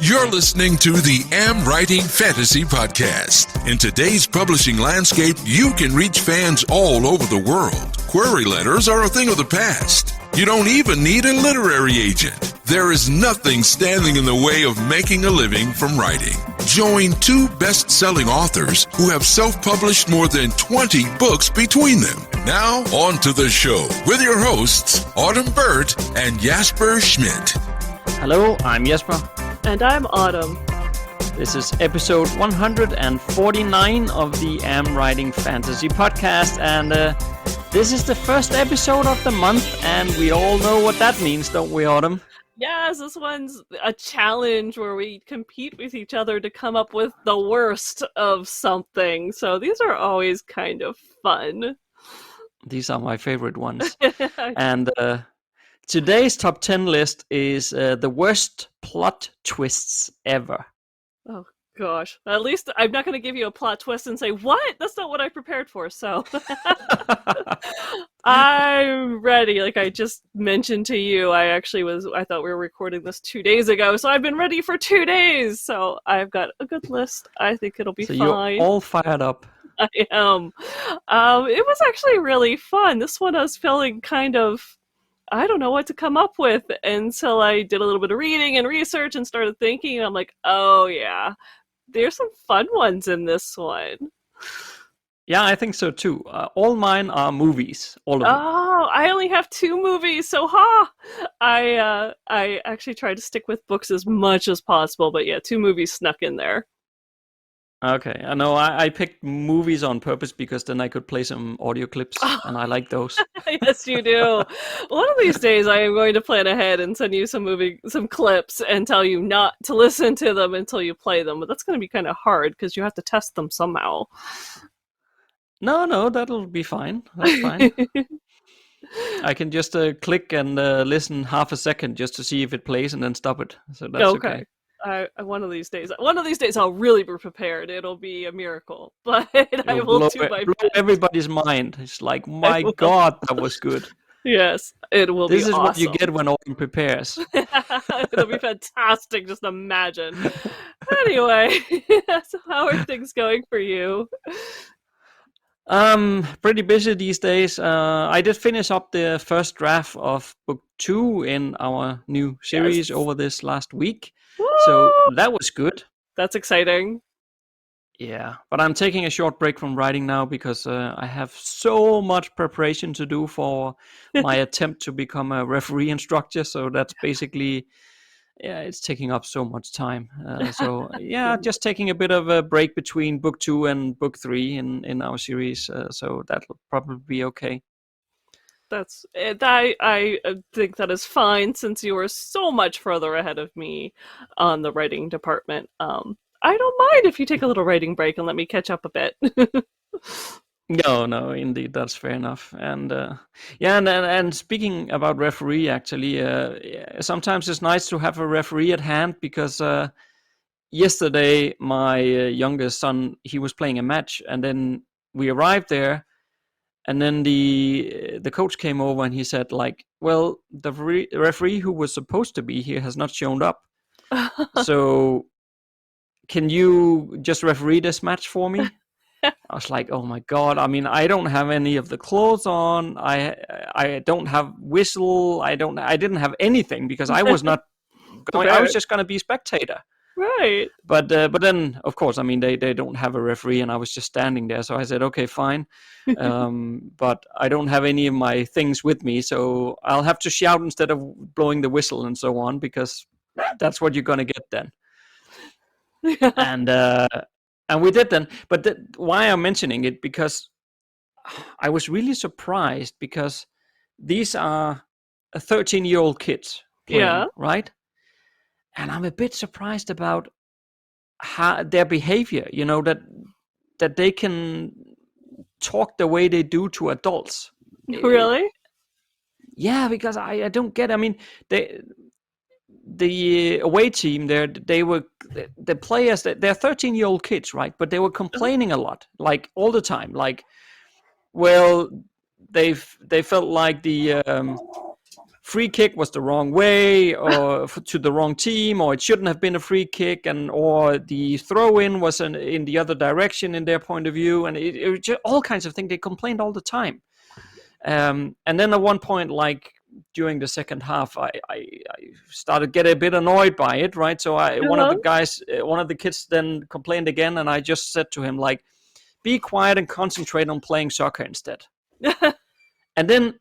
You're listening to the AmWritingFantasy podcast. In today's publishing landscape, you can reach fans all over the world. Query letters are a thing of the past. You don't even need a literary agent. There is nothing standing in the way of making a living from writing. Join two best-selling authors who have self-published more than 20 books between them. Now, on to the show with your hosts, Autumn Burt and Jesper Schmidt. Hello, I'm Jesper. And I'm Autumn. This is episode 149 of the AmWritingFantasy podcast, and this is the first episode of the month, and we all know what that means, don't we, Autumn? Yes, this one's a challenge where we compete with each other to come up with the worst of something, so these are always kind of fun. These are my favorite ones. And today's top 10 list is the worst plot twists ever. Oh, gosh. At least I'm not going to give you a plot twist and say, what? That's not what I prepared for, so. I'm ready. Like I just mentioned to you, I thought we were recording this 2 days ago, so I've been ready for 2 days. So I've got a good list. I think it'll be fine. So you're all fired up. I am. It was actually really fun. This one I was feeling kind of, I don't know what to come up with until I did a little bit of reading and research and started thinking. And I'm like, oh yeah, there's some fun ones in this one. Yeah, I think so too. All mine are movies. All of them. Oh, I only have 2 movies, so I actually tried to stick with books as much as possible, but yeah, 2 movies snuck in there. Okay, I know I picked movies on purpose because then I could play some audio clips, and I like those. Yes, you do. One of these days I am going to plan ahead and send you some clips and tell you not to listen to them until you play them, but that's going to be kind of hard because you have to test them somehow. No, that'll be fine. That's fine. I can just click and listen half a second just to see if it plays and then stop it. So that's okay. One of these days I'll really be prepared. It'll be a miracle, but I will do my best. Blow everybody's mind. It's like, my God, that was good. Yes, it will be awesome. This is what you get when Autumn prepares. It'll be fantastic, just imagine. Anyway, so how are things going for you? Pretty busy these days. I did finish up the first draft of book 2 in our new series over this last week. Woo! So that was good. That's exciting. Yeah, but I'm taking a short break from writing now because I have so much preparation to do for my attempt to become a referee instructor. So that's basically, it's taking up so much time. So yeah, just taking a bit of a break between book 2 and book 3 in our series. So that'll probably be okay. I think that is fine since you are so much further ahead of me on the writing department. I don't mind if you take a little writing break and let me catch up a bit. No, indeed, that's fair enough. And and speaking about referee, actually, sometimes it's nice to have a referee at hand because yesterday my youngest son, he was playing a match, and then we arrived there. And then the coach came over and he said, like, well, the referee who was supposed to be here has not shown up. So can you just referee this match for me? I was like, oh my God. I mean, I don't have any of the clothes on. I don't have whistle. I didn't have anything because I was not going. I was just going to be a spectator. Right. But then, of course, I mean, they don't have a referee, and I was just standing there. So I said, okay, fine. But I don't have any of my things with me, so I'll have to shout instead of blowing the whistle and so on, because that's what you're going to get then. And we did then. But why I'm mentioning it, because I was really surprised, because these are 13-year-old kids playing, right? And I'm a bit surprised about their behavior, that they can talk the way they do to adults. Really? Yeah, because I don't get, I mean, the away team there, the players, they're 13-year-old kids, right? But they were complaining a lot, like all the time. Like, well, they felt like the free kick was the wrong way, or to the wrong team, or it shouldn't have been a free kick, or the throw-in was in the other direction in their point of view, and it just all kinds of things. They complained all the time. And then at one point, like during the second half, I started getting a bit annoyed by it, right? So one of the kids then complained again, and I just said to him, like, be quiet and concentrate on playing soccer instead. And then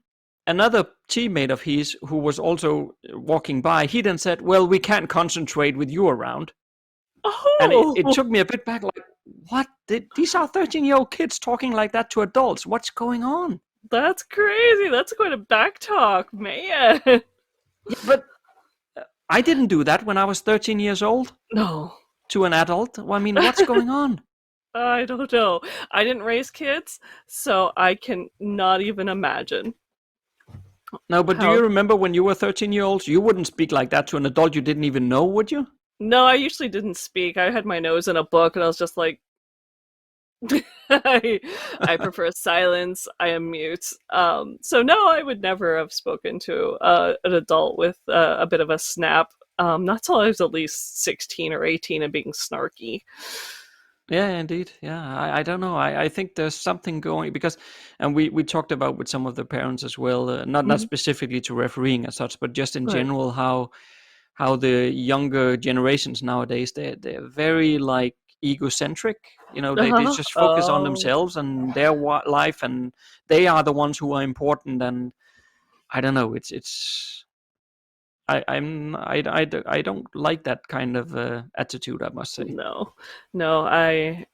another teammate of his, who was also walking by, he then said, well, we can't concentrate with you around. Oh. And it took me a bit back, like, what? These are 13-year-old kids talking like that to adults. What's going on? That's crazy. That's quite a back talk, man. Yeah, but I didn't do that when I was 13 years old. No. To an adult. Well, I mean, what's going on? I don't know. I didn't raise kids, so I can not even imagine. No, but do you remember when you were 13-year-olds? You wouldn't speak like that to an adult you didn't even know, would you? No, I usually didn't speak. I had my nose in a book, and I was just like, I prefer silence. I am mute. So no, I would never have spoken to an adult with a bit of a snap. Not till I was at least 16 or 18 and being snarky. Yeah, indeed. Yeah, I don't know. I think there's something going, because, and we talked about with some of the parents as well, not specifically to refereeing as such, but just in general, how the younger generations nowadays, they're very like egocentric. You know, they just focus on themselves and their life, and they are the ones who are important. And I don't know. I don't like that kind of attitude, I must say. No, I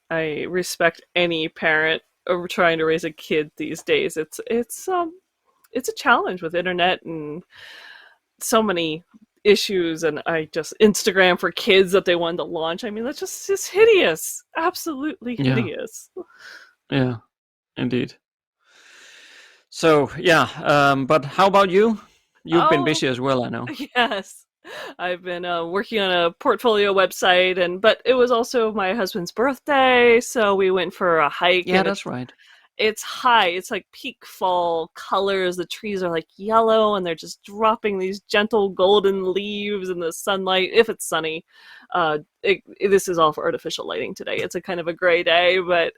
respect any parent over trying to raise a kid these days. It's a challenge with internet and so many issues, and I just Instagram for kids that they wanted to launch. I mean, that's just hideous. Absolutely hideous. Yeah, indeed. So yeah, but how about you? You've been busy as well, I know. Yes. I've been working on a portfolio website, but it was also my husband's birthday, so we went for a hike. Yeah, that's right. It's high. It's like peak fall colors. The trees are like yellow, and they're just dropping these gentle golden leaves in the sunlight, if it's sunny. This is all for artificial lighting today. It's a kind of a gray day, but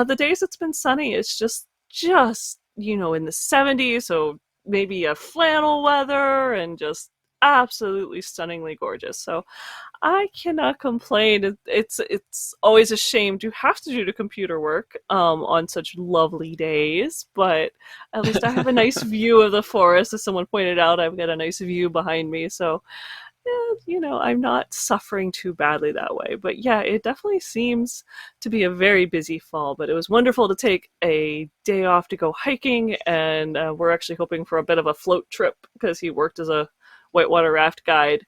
the days it's been sunny, it's just in the 70s, so maybe a flannel weather, and just absolutely stunningly gorgeous. So I cannot complain. It's always a shame to have to do the computer work on such lovely days, but at least I have a nice view of the forest. As someone pointed out, I've got a nice view behind me, so I'm not suffering too badly that way. But yeah, it definitely seems to be a very busy fall, but it was wonderful to take a day off to go hiking, and we're actually hoping for a bit of a float trip, because he worked as a whitewater raft guide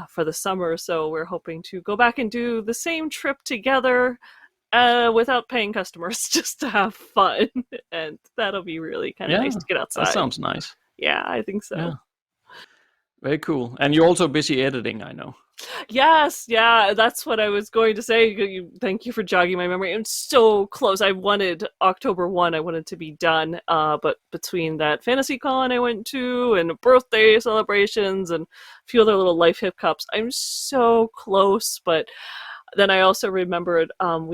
for the summer, so we're hoping to go back and do the same trip together without paying customers, just to have fun. And that'll be really kind of nice to get outside. That sounds nice. Yeah, I think so. Yeah. Very cool. And you're also busy editing, I know. Yes, yeah, that's what I was going to say. Thank you for jogging my memory. I'm so close. I wanted October 1, I wanted to be done, but between that fantasy con I went to, and birthday celebrations, and a few other little life hiccups, I'm so close. But then I also remembered one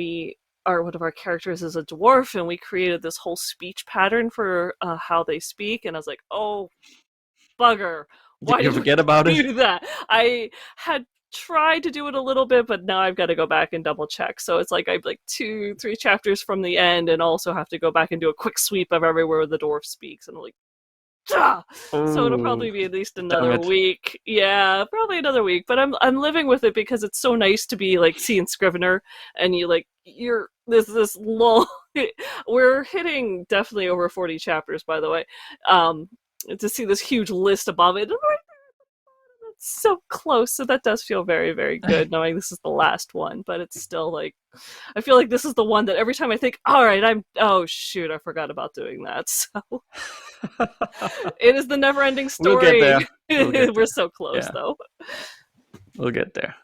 of our characters is a dwarf, and we created this whole speech pattern for how they speak, and I was like, oh, bugger. Why did you forget about it? Do that? I had tried to do it a little bit, but now I've got to go back and double check. So it's like I've 2-3 chapters from the end, and also have to go back and do a quick sweep of everywhere the dwarf speaks, and I'm like, ah! So it'll probably be at least another week. Yeah, probably another week. But I'm living with it, because it's so nice to be seeing Scrivener, and you're this long. We're hitting definitely over 40 chapters, by the way. To see this huge list above it, it's so close. So that does feel very, very good, knowing this is the last one. But it's still I feel like this is the one that every time I think, all right, oh shoot, I forgot about doing that. So it is the never-ending story. We'll get there. We're so close, though. We'll get there.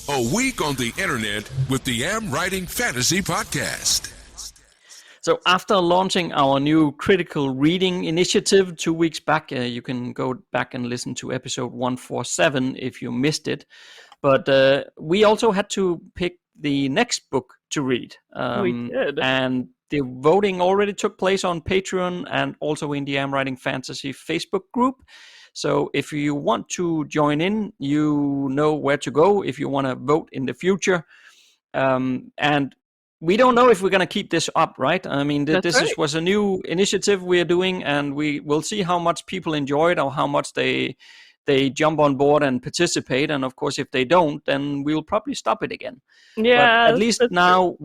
A week on the internet with the Am Writing Fantasy podcast. So after launching our new critical reading initiative 2 weeks back, you can go back and listen to episode 147 if you missed it. But we also had to pick the next book to read. We did. And the voting already took place on Patreon and also in the AmWritingFantasy Facebook group. So if you want to join in, you know where to go if you want to vote in the future. And we don't know if we're going to keep this up, right? I mean, was a new initiative we are doing, and we will see how much people enjoy it or how much they jump on board and participate. And of course, if they don't, then we'll probably stop it again. Yeah, but at least now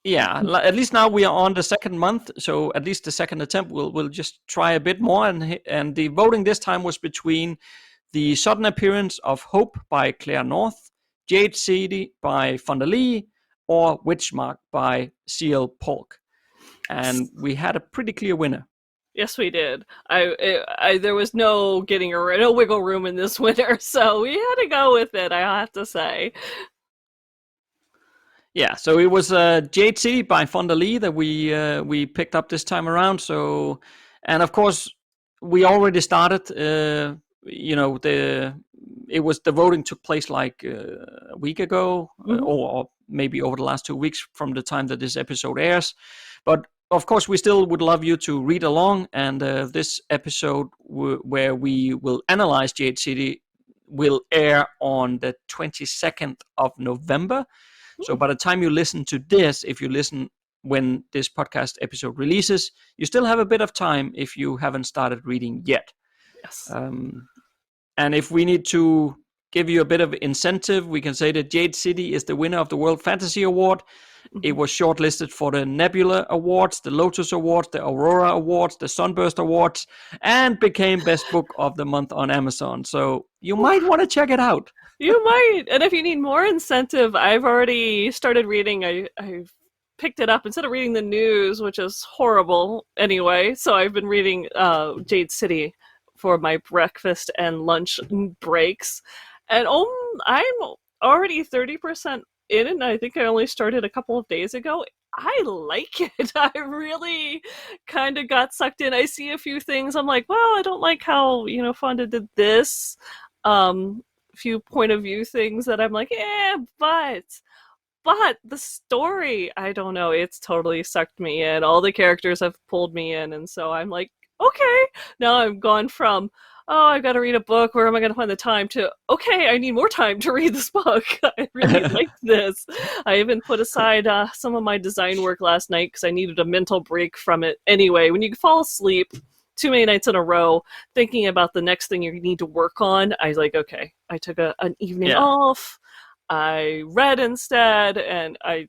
at least now we are on the second month, so at least the second attempt we'll just try a bit more. And the voting this time was between The Sudden Appearance of Hope by Claire North, Jade City by Fonda Lee, or Witchmark by C.L. Polk. And we had a pretty clear winner. Yes, we did. There was no no wiggle room in this winner, so we had to go with it, I have to say. Yeah, so it was Jade City by Fonda Lee that we picked up this time around. So, and of course, we already started. The voting took place like a week ago, or maybe over the last 2 weeks from the time that this episode airs. But of course, we still would love you to read along. And this episode, where we will analyze Jade City, will air on the 22nd of November. So by the time you listen to this, if you listen when this podcast episode releases, you still have a bit of time if you haven't started reading yet. Yes. And if we need to give you a bit of incentive, we can say that Jade City is the winner of the World Fantasy Award. It was shortlisted for the Nebula Awards, the Lotus Awards, the Aurora Awards, the Sunburst Awards, and became Best Book of the Month on Amazon. So you might want to check it out. You might. And if you need more incentive, I've already started reading. I've picked it up instead of reading the news, which is horrible anyway. So I've been reading Jade City for my breakfast and lunch breaks. And I'm already 30% in it, and I think I only started a couple of days ago. I like it. I really kind of got sucked in. I see a few things. I'm like, well, I don't like how, Fonda did this. Few point of view things that I'm like, but the story, I don't know, it's totally sucked me in. All the characters have pulled me in, and so I'm like, okay. Now I've gone from, I got to read a book, where am I going to find the time, to, okay, I need more time to read this book. I really like this. I even put aside some of my design work last night because I needed a mental break from it. Anyway, when you fall asleep too many nights in a row thinking about the next thing you need to work on, I was like, okay, I took an evening off. I read instead, and I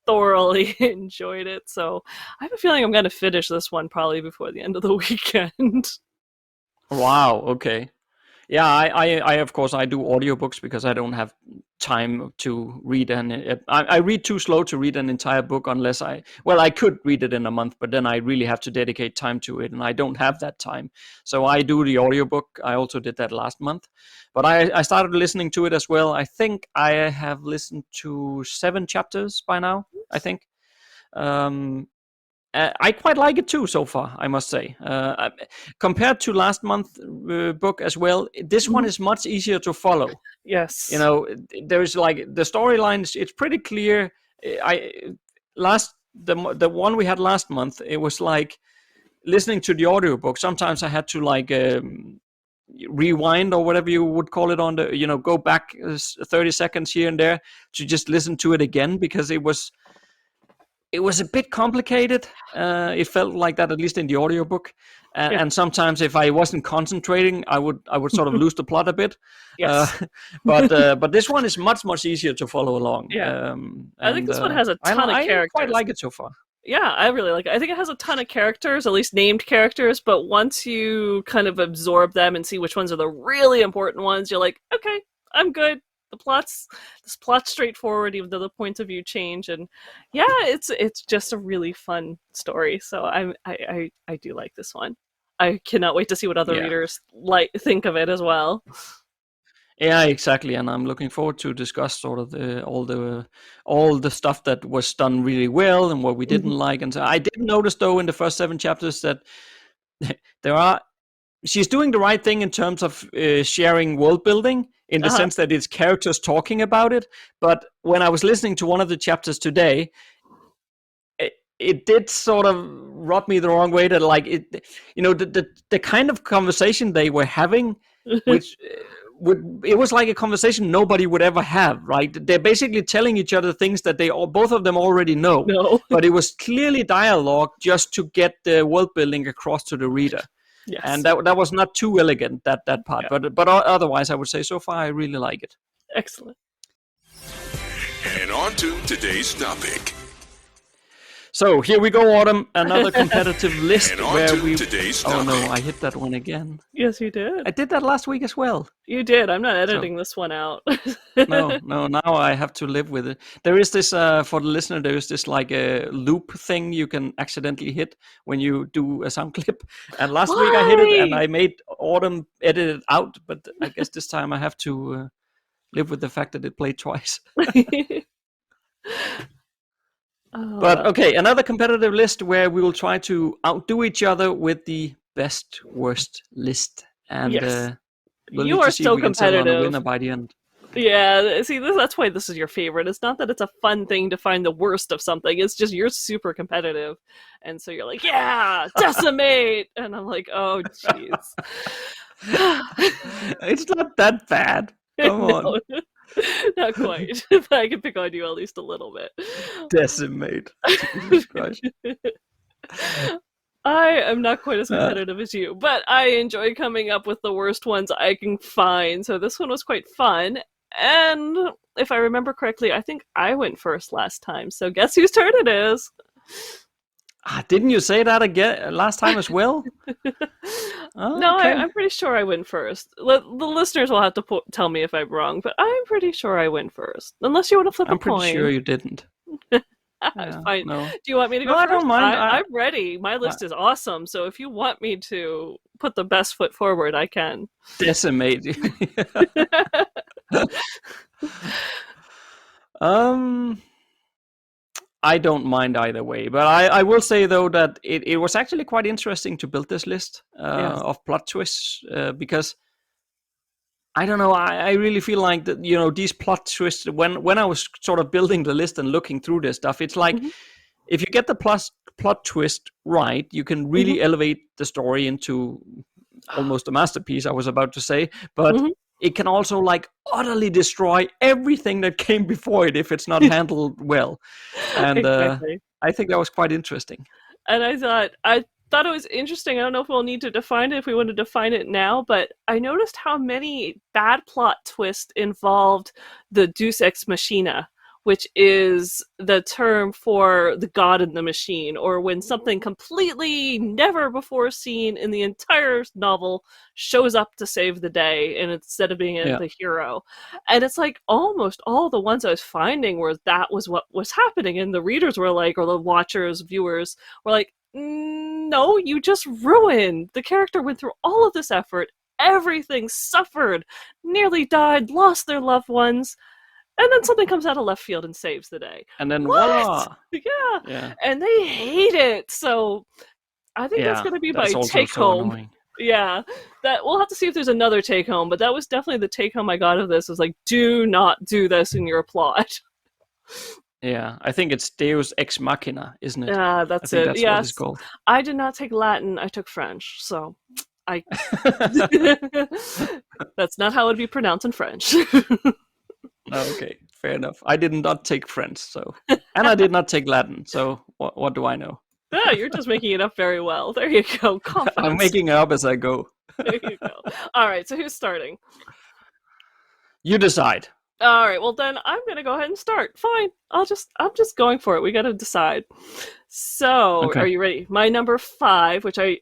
thoroughly enjoyed it. So I have a feeling I'm going to finish this one probably before the end of the weekend. Wow, okay. Yeah, I of course I do audiobooks because I don't have time to read, and I read too slow to read an entire book unless I could read it in a month, but then I really have to dedicate time to it, and I don't have that time. So I do the audiobook. I also did that last month, but I started listening to it as well. I think I have listened to 7 chapters by now, I think. I quite like it too so far, I must say. Compared to last month's book as well, this one is much easier to follow. Yes. There's like the storylines, it's pretty clear. The one we had last month, it was like listening to the audiobook. Sometimes I had to like rewind or whatever you would call it on the, go back 30 seconds here and there to just listen to it again, because it was a bit complicated. It felt like that, at least in the audiobook. And sometimes if I wasn't concentrating, I would sort of lose the plot a bit. Yes. But this one is much, much easier to follow along. Yeah. I think this one has a ton of characters. I quite like it so far. Yeah, I really like it. I think it has a ton of characters, at least named characters, but once you kind of absorb them and see which ones are the really important ones, you're like, okay, I'm good. This plot's straightforward, even though the points of view change, and yeah, it's just a really fun story. So I do like this one. I cannot wait to see what other readers think of it as well. Yeah, exactly, and I'm looking forward to discuss sort of all the stuff that was done really well and what we didn't like. And so I did notice though in the first 7 chapters that there are she's doing the right thing in terms of sharing world building in the sense that it's characters talking about it. But when I was listening to one of the chapters today, it did sort of rub me the wrong way that like it, the kind of conversation they were having, which it was like a conversation nobody would ever have, right? They're basically telling each other things that both of them already know. No. But it was clearly dialogue just to get the world building across to the reader. Yes. And that was not too elegant, that part. Yeah. But otherwise, I would say so far I really like it. Excellent. And on to today's topic. So here we go, Autumn. Another competitive list And on where to today's topic. Oh no, I hit that one again. Yes, you did. I did that last week as well. You did. I'm not editing this one out. No. Now I have to live with it. There is this for the listener. There is this like a loop thing you can accidentally hit when you do a sound clip. And last week I hit it, and I made Autumn edit it out. But I guess this time I have to live with the fact that it played twice. But okay, another competitive list where we will try to outdo each other with the best worst list, and we'll you need to are see so if we can settle on a competitive. winner by the end. Yeah, see, that's why this is your favorite. It's not that it's a fun thing to find the worst of something. It's just you're super competitive, and so you're like, yeah, decimate, and I'm like, oh, jeez. It's not that bad. Come on. Not quite. But I can pick on you at least a little bit. Decimate. Jesus Christ. I am not quite as competitive as you, but I enjoy coming up with the worst ones I can find. So this one was quite fun. And if I remember correctly, I think I went first last time. So guess whose turn it is? Didn't you say that again last time as well? No, okay. I'm pretty sure I went first. The listeners will have to tell me if I'm wrong, but I'm pretty sure I went first. Unless you want to flip a coin. I'm pretty sure you didn't. Fine. No. Do you want me to go No, first? I don't mind. I'm ready. My list is awesome. So if you want me to put the best foot forward, I can. Decimate. I don't mind either way, but I will say though that it was actually quite interesting to build this list of plot twists because I don't know, I really feel like that, these plot twists, when I was sort of building the list and looking through this stuff, it's like if you get the plot twist right, you can really elevate the story into almost a masterpiece, I was about to say, but it can also like utterly destroy everything that came before it if it's not handled well. And Exactly. I think that was quite interesting. And I thought it was interesting. I don't know if we'll need to define it if we want to define it now, but I noticed how many bad plot twists involved the Deus Ex Machina, which is the term for the god in the machine, or when something completely never before seen in the entire novel shows up to save the day, and instead of being the hero. And it's like almost all the ones I was finding where that was what was happening, and the readers were like, or the watchers, viewers were like, no, you just ruined. The character went through all of this effort, everything, suffered, nearly died, lost their loved ones, and then something comes out of left field and saves the day. And then what? voila! Yeah. And they hate it. So I think that's going to be my take-home. So yeah, that we'll have to see if there's another take-home, but that was definitely the take-home I got of this. Was like, do not do this in your plot. Yeah, I think it's Deus Ex Machina, isn't it? Yeah, that's I think it. That's yes, what it's called. I did not take Latin. I took French, so that's not how it'd be pronounced in French. Okay, fair enough. I did not take French, and I did not take Latin. So what do I know? Yeah, you're just making it up very well. There you go. Confidence. I'm making it up as I go. There you go. All right, so who's starting? You decide. All right, well then I'm gonna go ahead and start. Fine, I'm just going for it. We gotta decide. So, Are you ready? My number 5, which I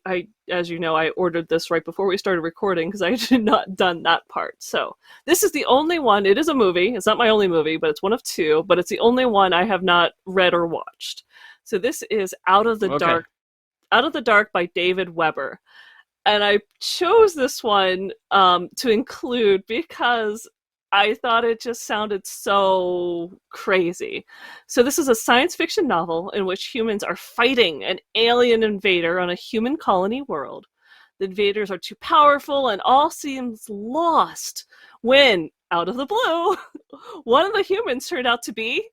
as you know, I ordered this right before we started recording because I had not done that part. So this is the only one. It is a movie. It's not my only movie, but it's one of 2. But it's the only one I have not read or watched. So this is Out of the Dark by David Weber. And I chose this one to include because I thought it just sounded so crazy. So this is a science fiction novel in which humans are fighting an alien invader on a human colony world. The invaders are too powerful and all seems lost when, out of the blue, one of the humans turned out to be,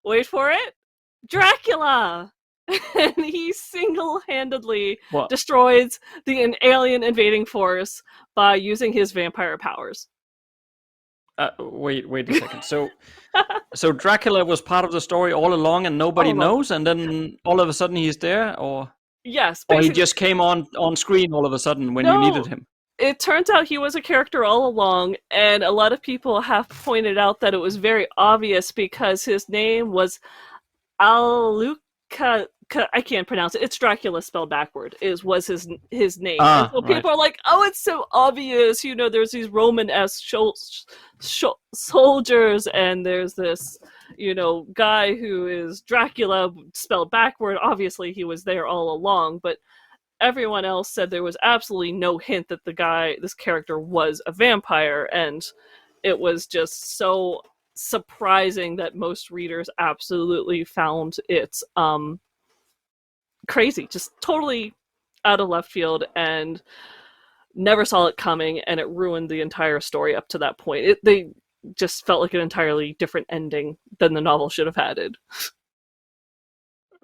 wait for it, Dracula! And he single-handedly destroys the alien invading force by using his vampire powers. Wait a second. So Dracula was part of the story all along and nobody knows, and then all of a sudden he's there, or? Yes. Or he just came on screen all of a sudden when you needed him? It turns out he was a character all along, and a lot of people have pointed out that it was very obvious because his name was Aluka. I can't pronounce it. It's Dracula spelled backward. Was his name. And so people are like, "Oh, it's so obvious." You know, there's these Roman-esque soldiers, and there's this, you know, guy who is Dracula spelled backward. Obviously, he was there all along, but everyone else said there was absolutely no hint that this character was a vampire, and it was just so surprising that most readers absolutely found it crazy, just totally out of left field, and never saw it coming, and it ruined the entire story up to that point. They just felt like an entirely different ending than the novel should have had.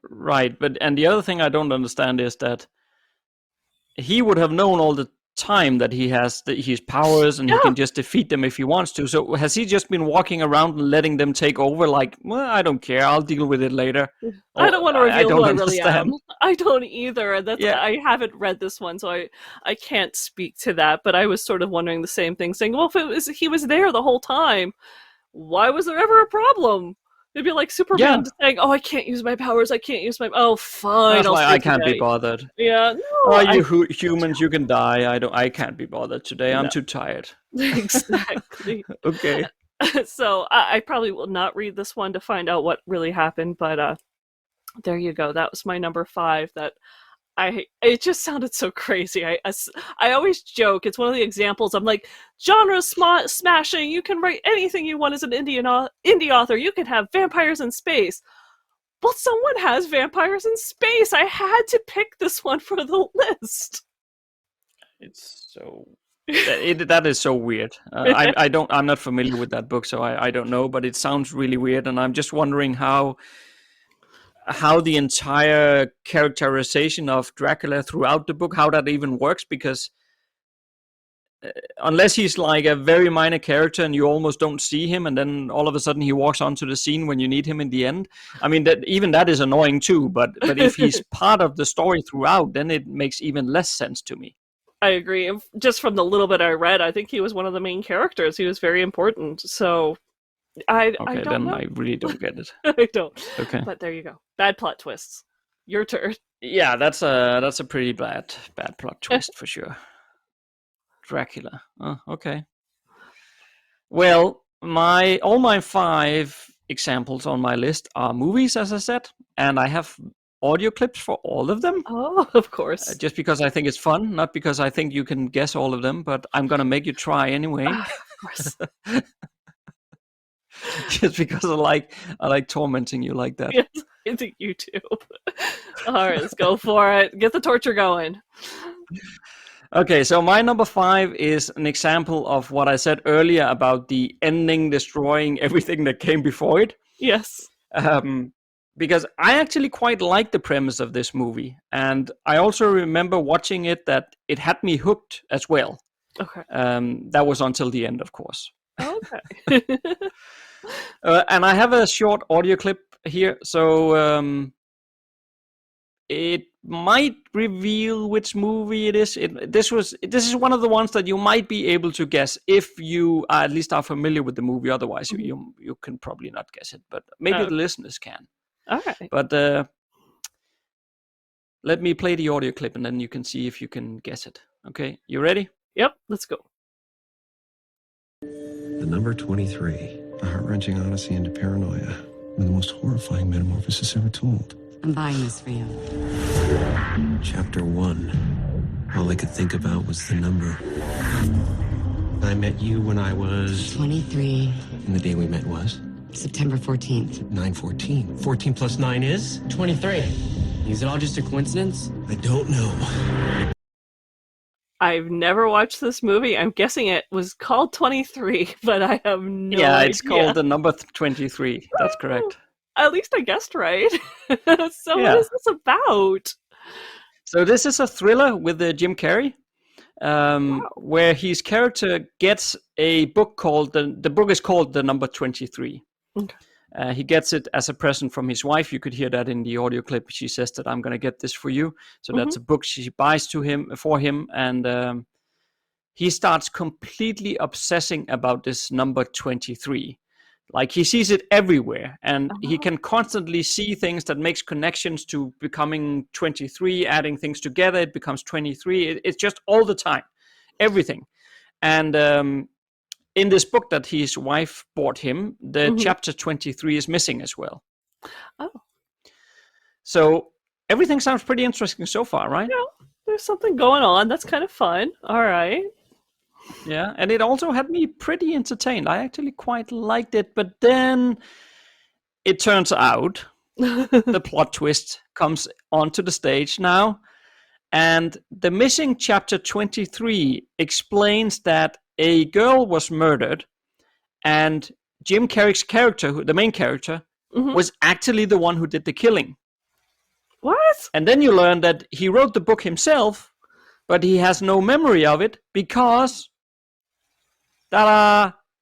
Right, and the other thing I don't understand is that he would have known all the time that he has his powers and he can just defeat them if he wants to. So has he just been walking around and letting them take over? Like, well, I don't care. I'll deal with it later. I don't want to reveal who I really am. I don't either. I haven't read this one, so I can't speak to that. But I was sort of wondering the same thing, saying, well, if he was there the whole time, why was there ever a problem? It'd be like Superman saying, "Oh, I can't use my powers. I can't use my." Oh, fine. I can't be bothered. Yeah. No, you humans, you can die. I can't be bothered today. I'm too tired. Exactly. Okay. So I probably will not read this one to find out what really happened. But there you go. That was my number 5. It just sounded so crazy. I always joke. It's one of the examples. I'm like, genre smashing. You can write anything you want as an indie author. You can have vampires in space. Well, someone has vampires in space. I had to pick this one for the list. It's so that is so weird. I'm not familiar with that book, so I don't know. But it sounds really weird, and I'm just wondering how the entire characterization of Dracula throughout the book, how that even works, because unless he's like a very minor character and you almost don't see him, and then all of a sudden he walks onto the scene when you need him in the end. I mean, that is annoying too, but if he's part of the story throughout, then it makes even less sense to me. I agree. Just from the little bit I read, I think he was one of the main characters. He was very important, so I don't know. I really don't get it. I don't. Okay. But there you go. Bad plot twists. Your turn. Yeah, that's a pretty bad plot twist for sure. Dracula. Oh, okay. Well, all my 5 examples on my list are movies, as I said, and I have audio clips for all of them. Oh, of course. Just because I think it's fun, not because I think you can guess all of them, but I'm gonna make you try anyway. Of course. Just because I like tormenting you like that. Yes, I think you too. All right, let's go for it. Get the torture going. Okay, so my number 5 is an example of what I said earlier about the ending destroying everything that came before it. Yes. Because I actually quite like the premise of this movie. And I also remember watching it that it had me hooked as well. Okay. That was until the end, of course. Okay. And I have a short audio clip here, so it might reveal which movie it is. This is one of the ones that you might be able to guess if you at least are familiar with the movie. Otherwise, you can probably not guess it, but maybe the listeners can. Okay. But let me play the audio clip, and then you can see if you can guess it. Okay, you ready? Yep, let's go. The number 23, a heart-wrenching odyssey into paranoia, one of the most horrifying metamorphoses ever told. I'm buying this for you. Chapter 1, All I could think about was the number. I met you when I was... 23. And the day we met was? September 14th. 9/14. 14 plus 9 is? 23. Is it all just a coincidence? I don't know. I've never watched this movie. I'm guessing it was called 23, but I have no idea. It's called the number 23. That's correct. At least I guessed right. So what is this about? So this is a thriller with Jim Carrey, where his character gets a book called, the book is called The Number 23. Okay. He gets it as a present from his wife. You could hear that in the audio clip. She says that I'm going to get this for you. So that's a book she buys for him. And he starts completely obsessing about this number 23. Like he sees it everywhere, and he can constantly see things that makes connections to becoming 23, adding things together. It becomes 23. It's just all the time, everything. And in this book that his wife bought him, the chapter 23 is missing as well. Oh. So everything sounds pretty interesting so far, right? Yeah, there's something going on. That's kind of fun. All right. Yeah, and it also had me pretty entertained. I actually quite liked it, but then it turns out the plot twist comes onto the stage now, and the missing chapter 23 explains that a girl was murdered, and Jim Carrey's character, the main character, was actually the one who did the killing. What? And then you learn that he wrote the book himself, but he has no memory of it because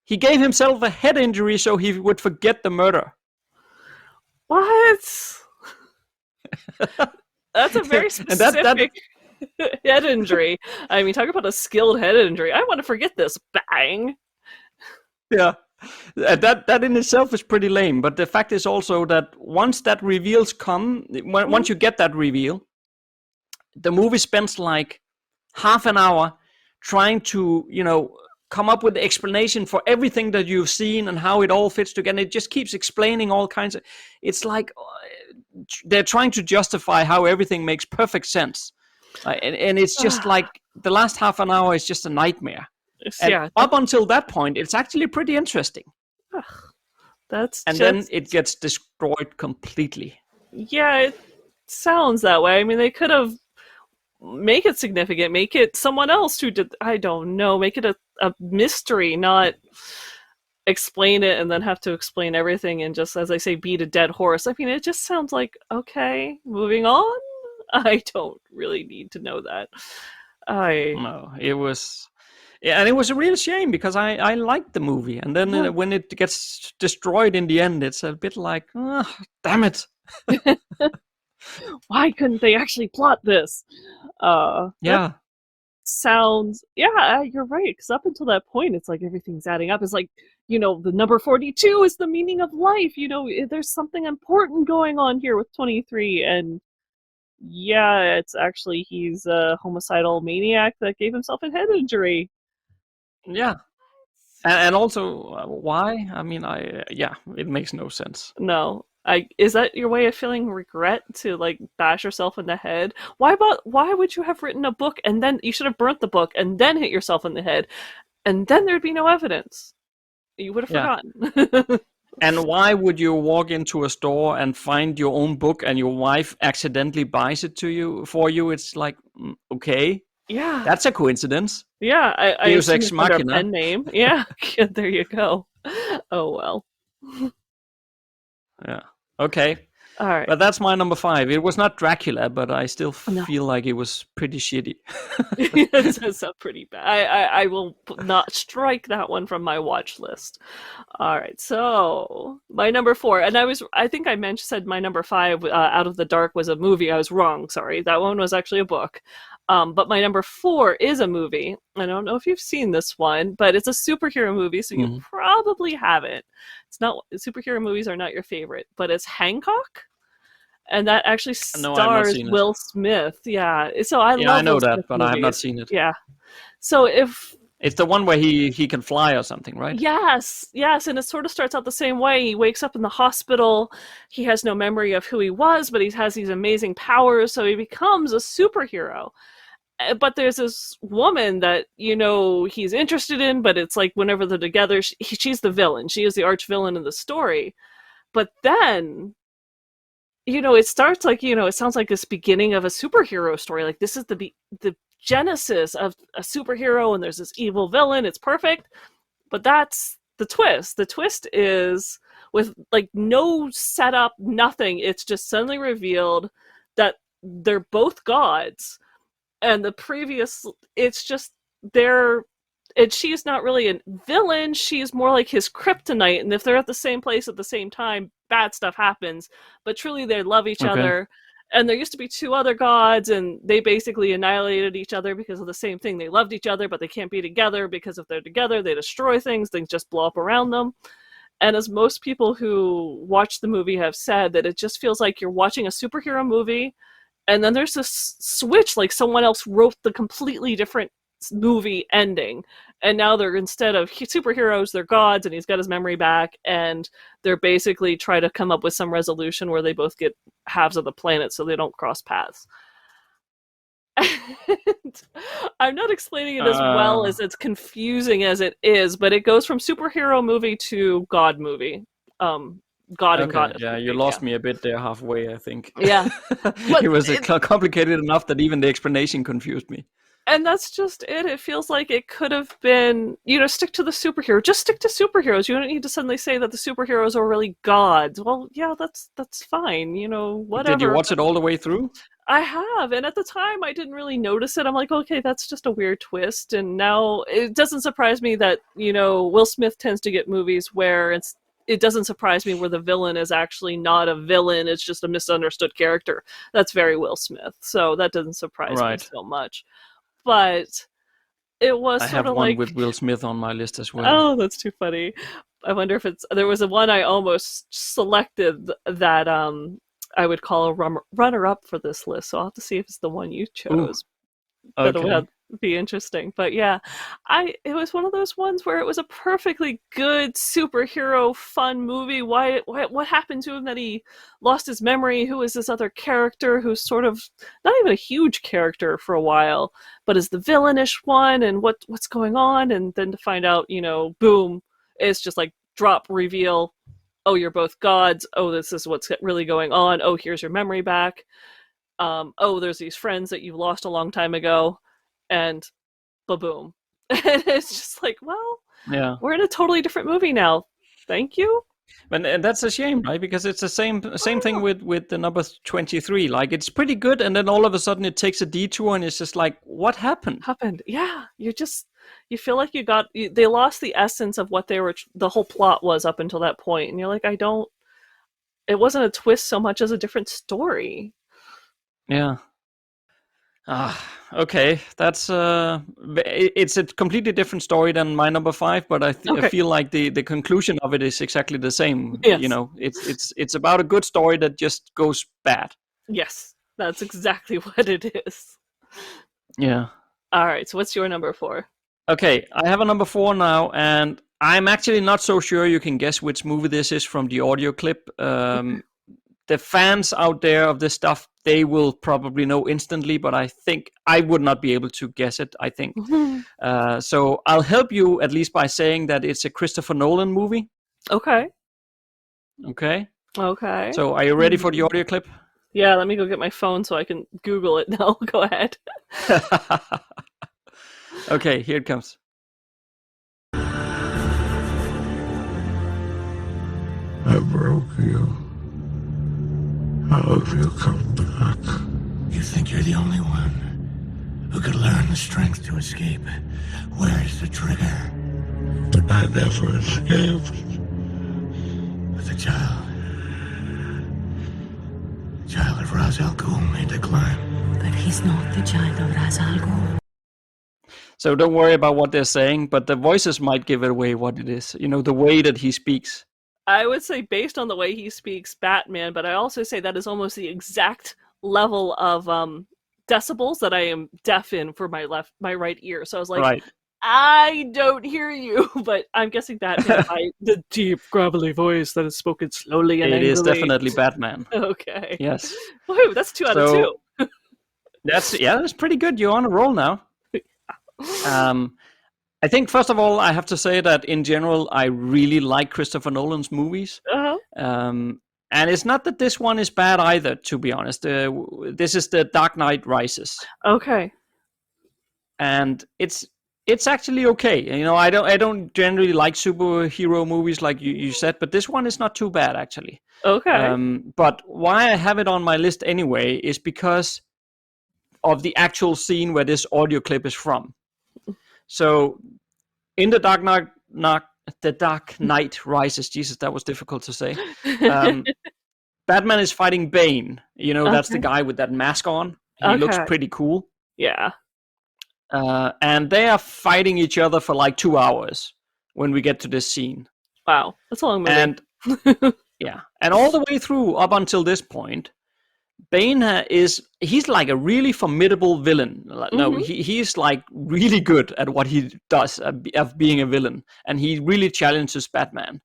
he gave himself a head injury so he would forget the murder. What? That's a very specific head injury. I mean, talk about a skilled head injury. I want to forget this. Bang. Yeah. That in itself is pretty lame. But the fact is also that once that reveals once you get that reveal, the movie spends like half an hour trying to, come up with the explanation for everything that you've seen and how it all fits together. It just keeps explaining all kinds of... It's like they're trying to justify how everything makes perfect sense. And it's just like the last half an hour is just a nightmare. And up until that point, it's actually pretty interesting. Then it gets destroyed completely. Yeah, it sounds that way. I mean, they could have make it significant, make it someone else who did, I don't know, make it a mystery, not explain it and then have to explain everything and just, as I say, beat a dead horse. I mean, it just sounds like, okay, moving on. I don't really need to know that. No, it was... Yeah, and it was a real shame because I liked the movie. And then when it gets destroyed in the end, it's a bit like, oh, damn it. Why couldn't they actually plot this? Yeah. Sounds... Yeah, you're right. Because up until that point, it's like everything's adding up. It's like, the number 42 is the meaning of life. There's something important going on here with 23. And yeah, it's actually he's a homicidal maniac that gave himself a head injury. Yeah. And also, why? I mean, it makes no sense. No. Is that your way of feeling regret, to like bash yourself in the head? Why would you have written a book and then you should have burnt the book and then hit yourself in the head and then there'd be no evidence? You would have forgotten. And why would you walk into a store and find your own book and your wife accidentally buys it for you? It's like, okay. Yeah. That's a coincidence. Yeah. I Deus Ex Machina. Pen name. Yeah. There you go. Oh, well. Yeah. Okay. All right. But that's my number 5. It was not Dracula, but I still feel like it was pretty shitty. It's pretty bad. I will not strike that one from my watch list. All right. So my number 4, and I think I said my number 5, Out of the Dark, was a movie. I was wrong. Sorry. That one was actually a book. But my number 4 is a movie. I don't know if you've seen this one, but it's a superhero movie, so you probably haven't. It's not... Superhero movies are not your favorite, but it's Hancock, and that actually stars Will Smith. Yeah, so I love. I know Will that, Smith but movies. I have not seen it. Yeah, so it's the one where he can fly or something, right? Yes, and it sort of starts out the same way. He wakes up in the hospital. He has no memory of who he was, but he has these amazing powers, so he becomes a superhero. But there's this woman that, he's interested in, but it's like whenever they're together, she's the villain. She is the arch villain in the story. But then, it starts like, it sounds like this beginning of a superhero story. Like, this is the genesis of a superhero, and there's this evil villain. It's perfect. But that's the twist. The twist is with like no setup, nothing. It's just suddenly revealed that they're both gods. And the previous, it's just and she's not really a villain. She's more like his kryptonite. And if they're at the same place at the same time, bad stuff happens. But truly, they love each other. And there used to be two other gods, and they basically annihilated each other because of the same thing. They loved each other, but they can't be together because if they're together, they destroy things. Things just blow up around them. And as most people who watch the movie have said, that it just feels like you're watching a superhero movie, and then there's this switch, like someone else wrote the completely different movie ending, and now they're, instead of superheroes, they're gods, and he's got his memory back, and they're basically trying to come up with some resolution where they both get halves of the planet so they don't cross paths. And I'm not explaining it as well as it's confusing as it is, but it goes from superhero movie to god movie. God and goddess. Yeah, you lost me a bit there halfway, I think. Yeah. It was complicated enough that even the explanation confused me. And that's just it. It feels like it could have been, stick to the superhero. Just stick to superheroes. You don't need to suddenly say that the superheroes are really gods. Well, yeah, that's fine. Whatever. Did you watch it all the way through? I have. And at the time, I didn't really notice it. I'm like, okay, that's just a weird twist. And now it doesn't surprise me that, Will Smith tends to get movies where it doesn't surprise me where the villain is actually not a villain. It's just a misunderstood character. That's very Will Smith. So that doesn't surprise me so much. But it was sort of like... I have one with Will Smith on my list as well. Oh, that's too funny. I wonder if there was one I almost selected that I would call a runner-up for this list. So I'll have to see if it's the one you chose. Okay. That would be interesting. But yeah, it was one of those ones where it was a perfectly good superhero fun movie. What happened to him that he lost his memory? Who is this other character who's sort of not even a huge character for a while, but is the villainish one, and what's going on? And then to find out, boom, it's just like drop reveal. Oh, you're both gods. Oh, this is what's really going on. Oh, here's your memory back. Oh, there's these friends that you've lost a long time ago. And ba-boom. And it's just like, well, yeah, we're in a totally different movie now. Thank you. And that's a shame, right? Because it's the same thing with the number 23. Like, it's pretty good, and then all of a sudden it takes a detour, and it's just like, what happened? Yeah, you feel like they lost the essence of what the whole plot was up until that point, and you're like, it wasn't a twist so much as a different story. Yeah. Okay, that's it's a completely different story than my number 5, but I feel like the conclusion of it is exactly the same. Yes. It's about a good story that just goes bad. Yes, that's exactly what it is. Yeah. All right, so what's your number 4? Okay, I have a number 4 now, and I'm actually not so sure you can guess which movie this is from the audio clip. The fans out there of this stuff, they will probably know instantly, but I think I would not be able to guess it, I think. So I'll help you at least by saying that it's a Christopher Nolan movie. Okay. So are you ready for the audio clip? Yeah, let me go get my phone so I can Google it now. Go ahead. Okay, here it comes. I broke you. I hope you'll come back. You think you're the only one who could learn the strength to escape? Where's the trigger? But I never escaped. But the child of Ra's al Ghul made the climb. But he's not the child of Ra's al Ghul. So don't worry about what they're saying, but the voices might give it away what it is. The way that he speaks. I would say based on the way he speaks, Batman, but I also say that is almost the exact level of decibels that I am deaf in for my right ear. So I was like, right. I don't hear you, but I'm guessing Batman by the deep, gravelly voice that is spoken slowly and angrily. It is definitely Batman. Okay. Yes. Woohoo, that's 2 out of 2. That's pretty good. You're on a roll now. I think first of all, I have to say that in general, I really like Christopher Nolan's movies. Uh-huh. And it's not that this one is bad either, to be honest. This is the Dark Knight Rises, Okay. and it's actually okay. You know, I don't generally like superhero movies like you said, but this one is not too bad actually. Okay. But why I have it on my list anyway is because of the actual scene where this audio clip is from. So in the Dark Knight Rises, Jesus, that was difficult to say. Batman is fighting Bane. You know, that's the guy with that mask on. He looks pretty cool. Yeah. And they are fighting each other for like 2 hours when we get to this scene. Wow, that's a long movie. And and all the way through up until this point, Bane he's like a really formidable villain. No, he's like really good at what he does of being a villain, and he really challenges Batman.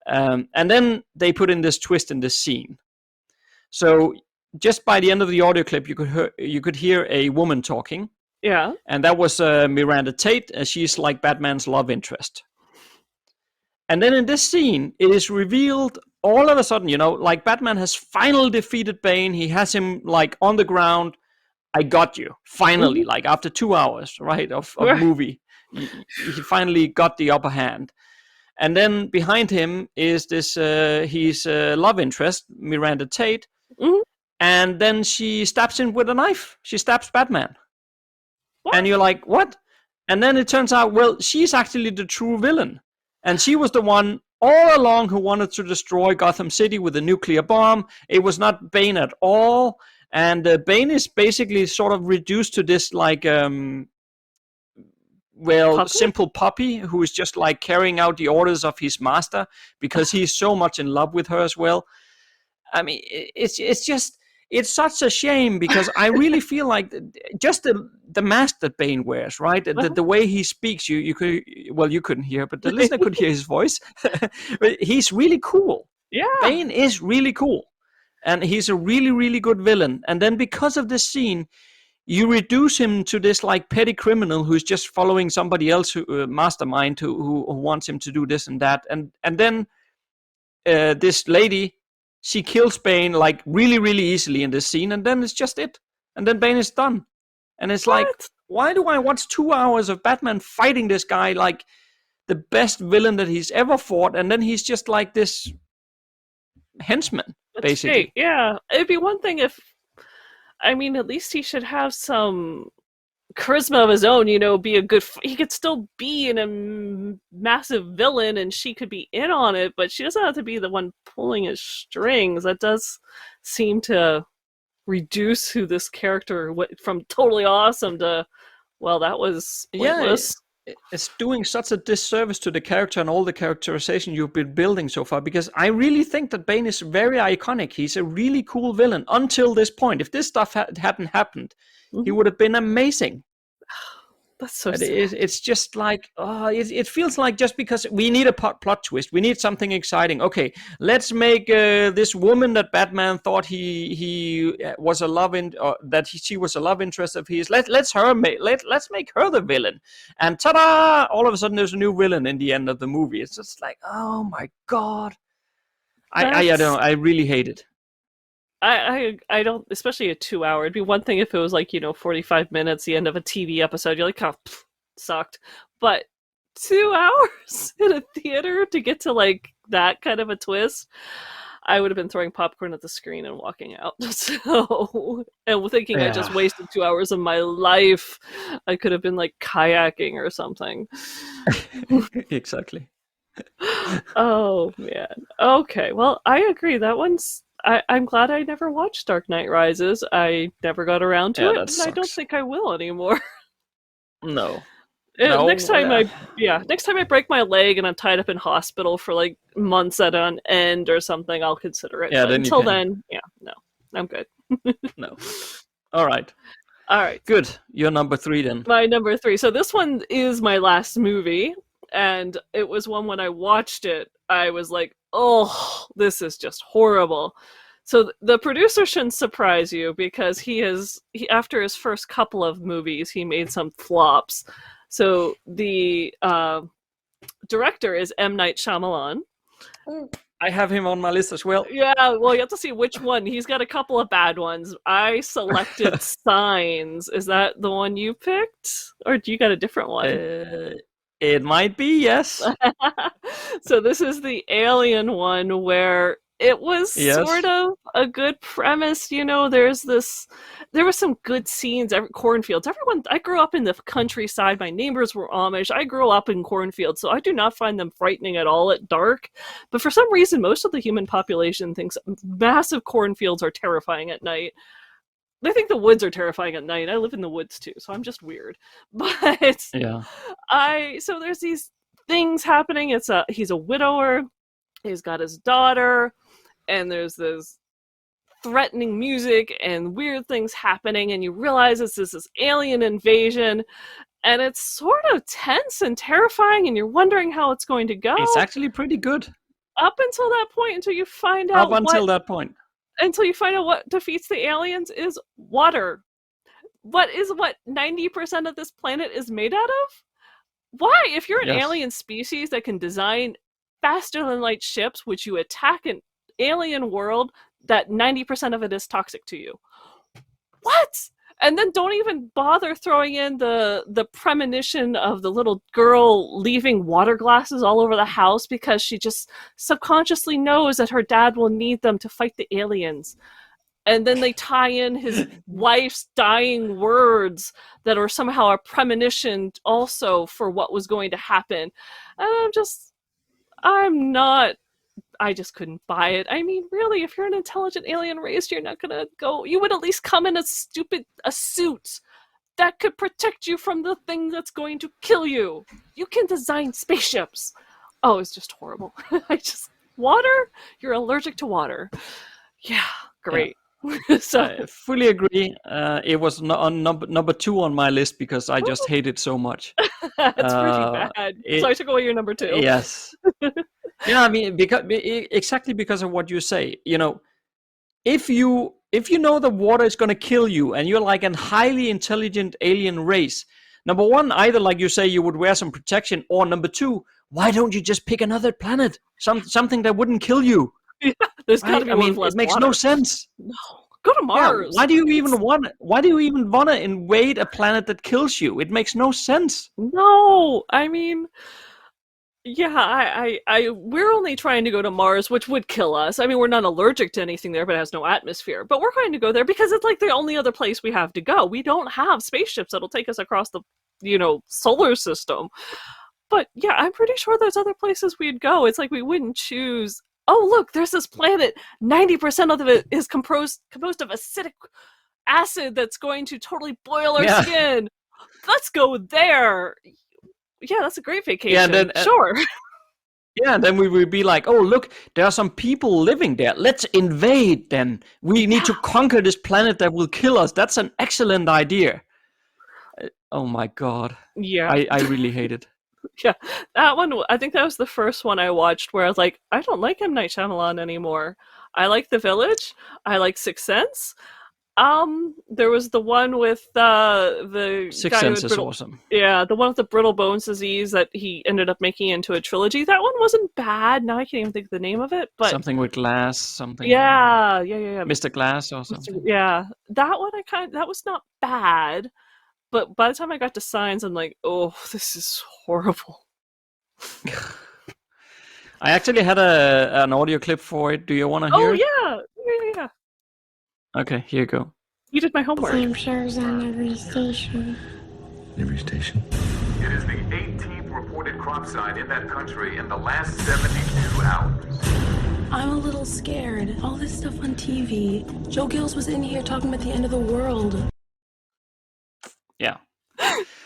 And then they put in this twist in this scene. So just by the end of the audio clip, you could hear a woman talking. Yeah. And that was Miranda Tate. She's like Batman's love interest. And then in this scene, it is revealed all of a sudden, you know, like Batman has finally defeated Bane. He has him like on the ground. I got you. Finally, like after 2 hours, right, of movie. He finally got the upper hand. And then behind him is this his love interest, Miranda Tate. And then she stabs him with a knife. She stabs Batman. What? And you're like, what? And then it turns out, well, she's actually the true villain. And she was the one all along who wanted to destroy Gotham City with a nuclear bomb. It was not Bane at all. And Bane is basically sort of reduced to this like, simple puppy who is just like carrying out the orders of his master because he's so much in love with her as well. I mean, it's such a shame because I really feel like just the mask that Bane wears, right? The way he speaks, you couldn't hear, but the listener could hear his voice. But he's really cool. Yeah. Bane is really cool. And he's a really, really good villain. And then because of this scene, you reduce him to this like petty criminal who's just following somebody else, mastermind who wants him to do this and that. And then this lady, she kills Bane like really, really easily in this scene, and then it's just it. And then Bane is done. And it's like, why do I watch 2 hours of Batman fighting this guy like the best villain that he's ever fought, and then he's just like this henchman, basically. Great. Yeah, it'd be one thing if, I mean, at least he should have some charisma of his own, you know, be a good, he could still be in a massive villain and she could be in on it, but she doesn't have to be the one pulling his strings. That does seem to reduce who this character from totally awesome to, well, that was pointless. It's doing such a disservice to the character and all the characterization you've been building so far, because I really think that Bane is very iconic. He's a really cool villain until this point. If this stuff hadn't happened, he would have been amazing. That's so sad. It's just like, it feels like just because we need a plot twist, we need something exciting. Okay, let's make this woman that Batman thought he was a she was a love interest of his. Let's make her the villain, and ta-da! All of a sudden, there's a new villain in the end of the movie. It's just like, oh my god, I don't know. I really hate it. I don't, especially a 2 hour. It'd be one thing if it was like, 45 minutes, the end of a TV episode. You're like, oh, sucked. But 2 hours in a theater to get to like that kind of a twist, I would have been throwing popcorn at the screen and walking out. So, and thinking I just wasted 2 hours of my life. I could have been like kayaking or something. Exactly. Oh man. Okay. Well, I agree. That one's. I'm glad I never watched Dark Knight Rises. I never got around to it, and I don't think I will anymore. No. Next time I break my leg and I'm tied up in hospital for like months at an end or something, I'll consider it. Yeah, but until then, no, I'm good. No. All right. Good. Your number 3 then. My number 3. So this one is my last movie, and it was one when I watched it, I was like, oh, this is just horrible. So the producer shouldn't surprise you because he after his first couple of movies, he made some flops. So the director is M. Night Shyamalan. I have him on my list as well. Yeah, well, you have to see which one. He's got a couple of bad ones. I selected Signs. Is that the one you picked? Or do you got a different one? It might be, yes. So this is the Alien one where it was sort of a good premise. You know, there were some good scenes, cornfields. I grew up in the countryside. My neighbors were Amish. I grew up in cornfields, so I do not find them frightening at all at dark. But for some reason, most of the human population thinks massive cornfields are terrifying at night. They think the woods are terrifying at night. I live in the woods too, so I'm just weird. But so there's these things happening. He's a widower. He's got his daughter, and there's this threatening music and weird things happening, and you realize it's this alien invasion, and it's sort of tense and terrifying, and you're wondering how it's going to go. It's actually pretty good. Up until that point, until you find out until you find out what defeats the aliens is water. What 90% of this planet is made out of? Why? If you're an alien species that can design faster than light ships, which you attack an alien world, that 90% of it is toxic to you. What? And then don't even bother throwing in the premonition of the little girl leaving water glasses all over the house because she just subconsciously knows that her dad will need them to fight the aliens. And then they tie in his wife's dying words that are somehow a premonition also for what was going to happen. And I just couldn't buy it. I mean, really, if you're an intelligent alien race, you're not gonna go. You would at least come in a suit that could protect you from the thing that's going to kill you. You can design spaceships. Oh, it's just horrible. Water? You're allergic to water. Yeah, great. So I fully agree. It was on number 2 on my list because I just hate it so much. It's pretty bad. So I took away your number 2. Yes. Yeah, I mean, exactly because of what you say. You know, if you know the water is going to kill you and you're like a highly intelligent alien race, number 1, either like you say, you would wear some protection, or number 2, why don't you just pick another planet, something that wouldn't kill you? Yeah, there's got to be one with less it makes water. no sense. No, go to Mars. Yeah, why do you even want to invade a planet that kills you? It makes no sense. No, I mean, yeah, we're only trying to go to Mars, which would kill us. I mean, we're not allergic to anything there, but it has no atmosphere. But we're trying to go there because it's like the only other place we have to go. We don't have spaceships that'll take us across the, solar system. But yeah, I'm pretty sure there's other places we'd go. It's like we wouldn't choose. Oh, look, there's this planet. 90% of it is composed of acidic acid that's going to totally boil our skin. Let's go there. Yeah, that's a great vacation. Yeah, then, sure. Yeah, then we would be like, oh, look, there are some people living there. Let's invade then. We need to conquer this planet that will kill us. That's an excellent idea. Oh my God. Yeah. I really hate it. Yeah, that one, I think that was the first one I watched where I was like, I don't like M. Night Shyamalan anymore. I like The Village. I like Sixth Sense. There was the one with the Sixth Sense is awesome. Yeah, the one with the brittle bones disease that he ended up making into a trilogy. That one wasn't bad. Now I can't even think of the name of it. But something with glass, something. Yeah. Mr. Glass or something. Yeah, that one that was not bad. But by the time I got to Signs, I'm like, oh, this is horrible. I actually had an audio clip for it. Do you want to hear it? Oh, yeah. Okay, here you go. You did my homework. Same shows on every station. Every station? It is the 18th reported crop site in that country in the last 72 hours. I'm a little scared. All this stuff on TV. Joe Gills was in here talking about the end of the world. Yeah.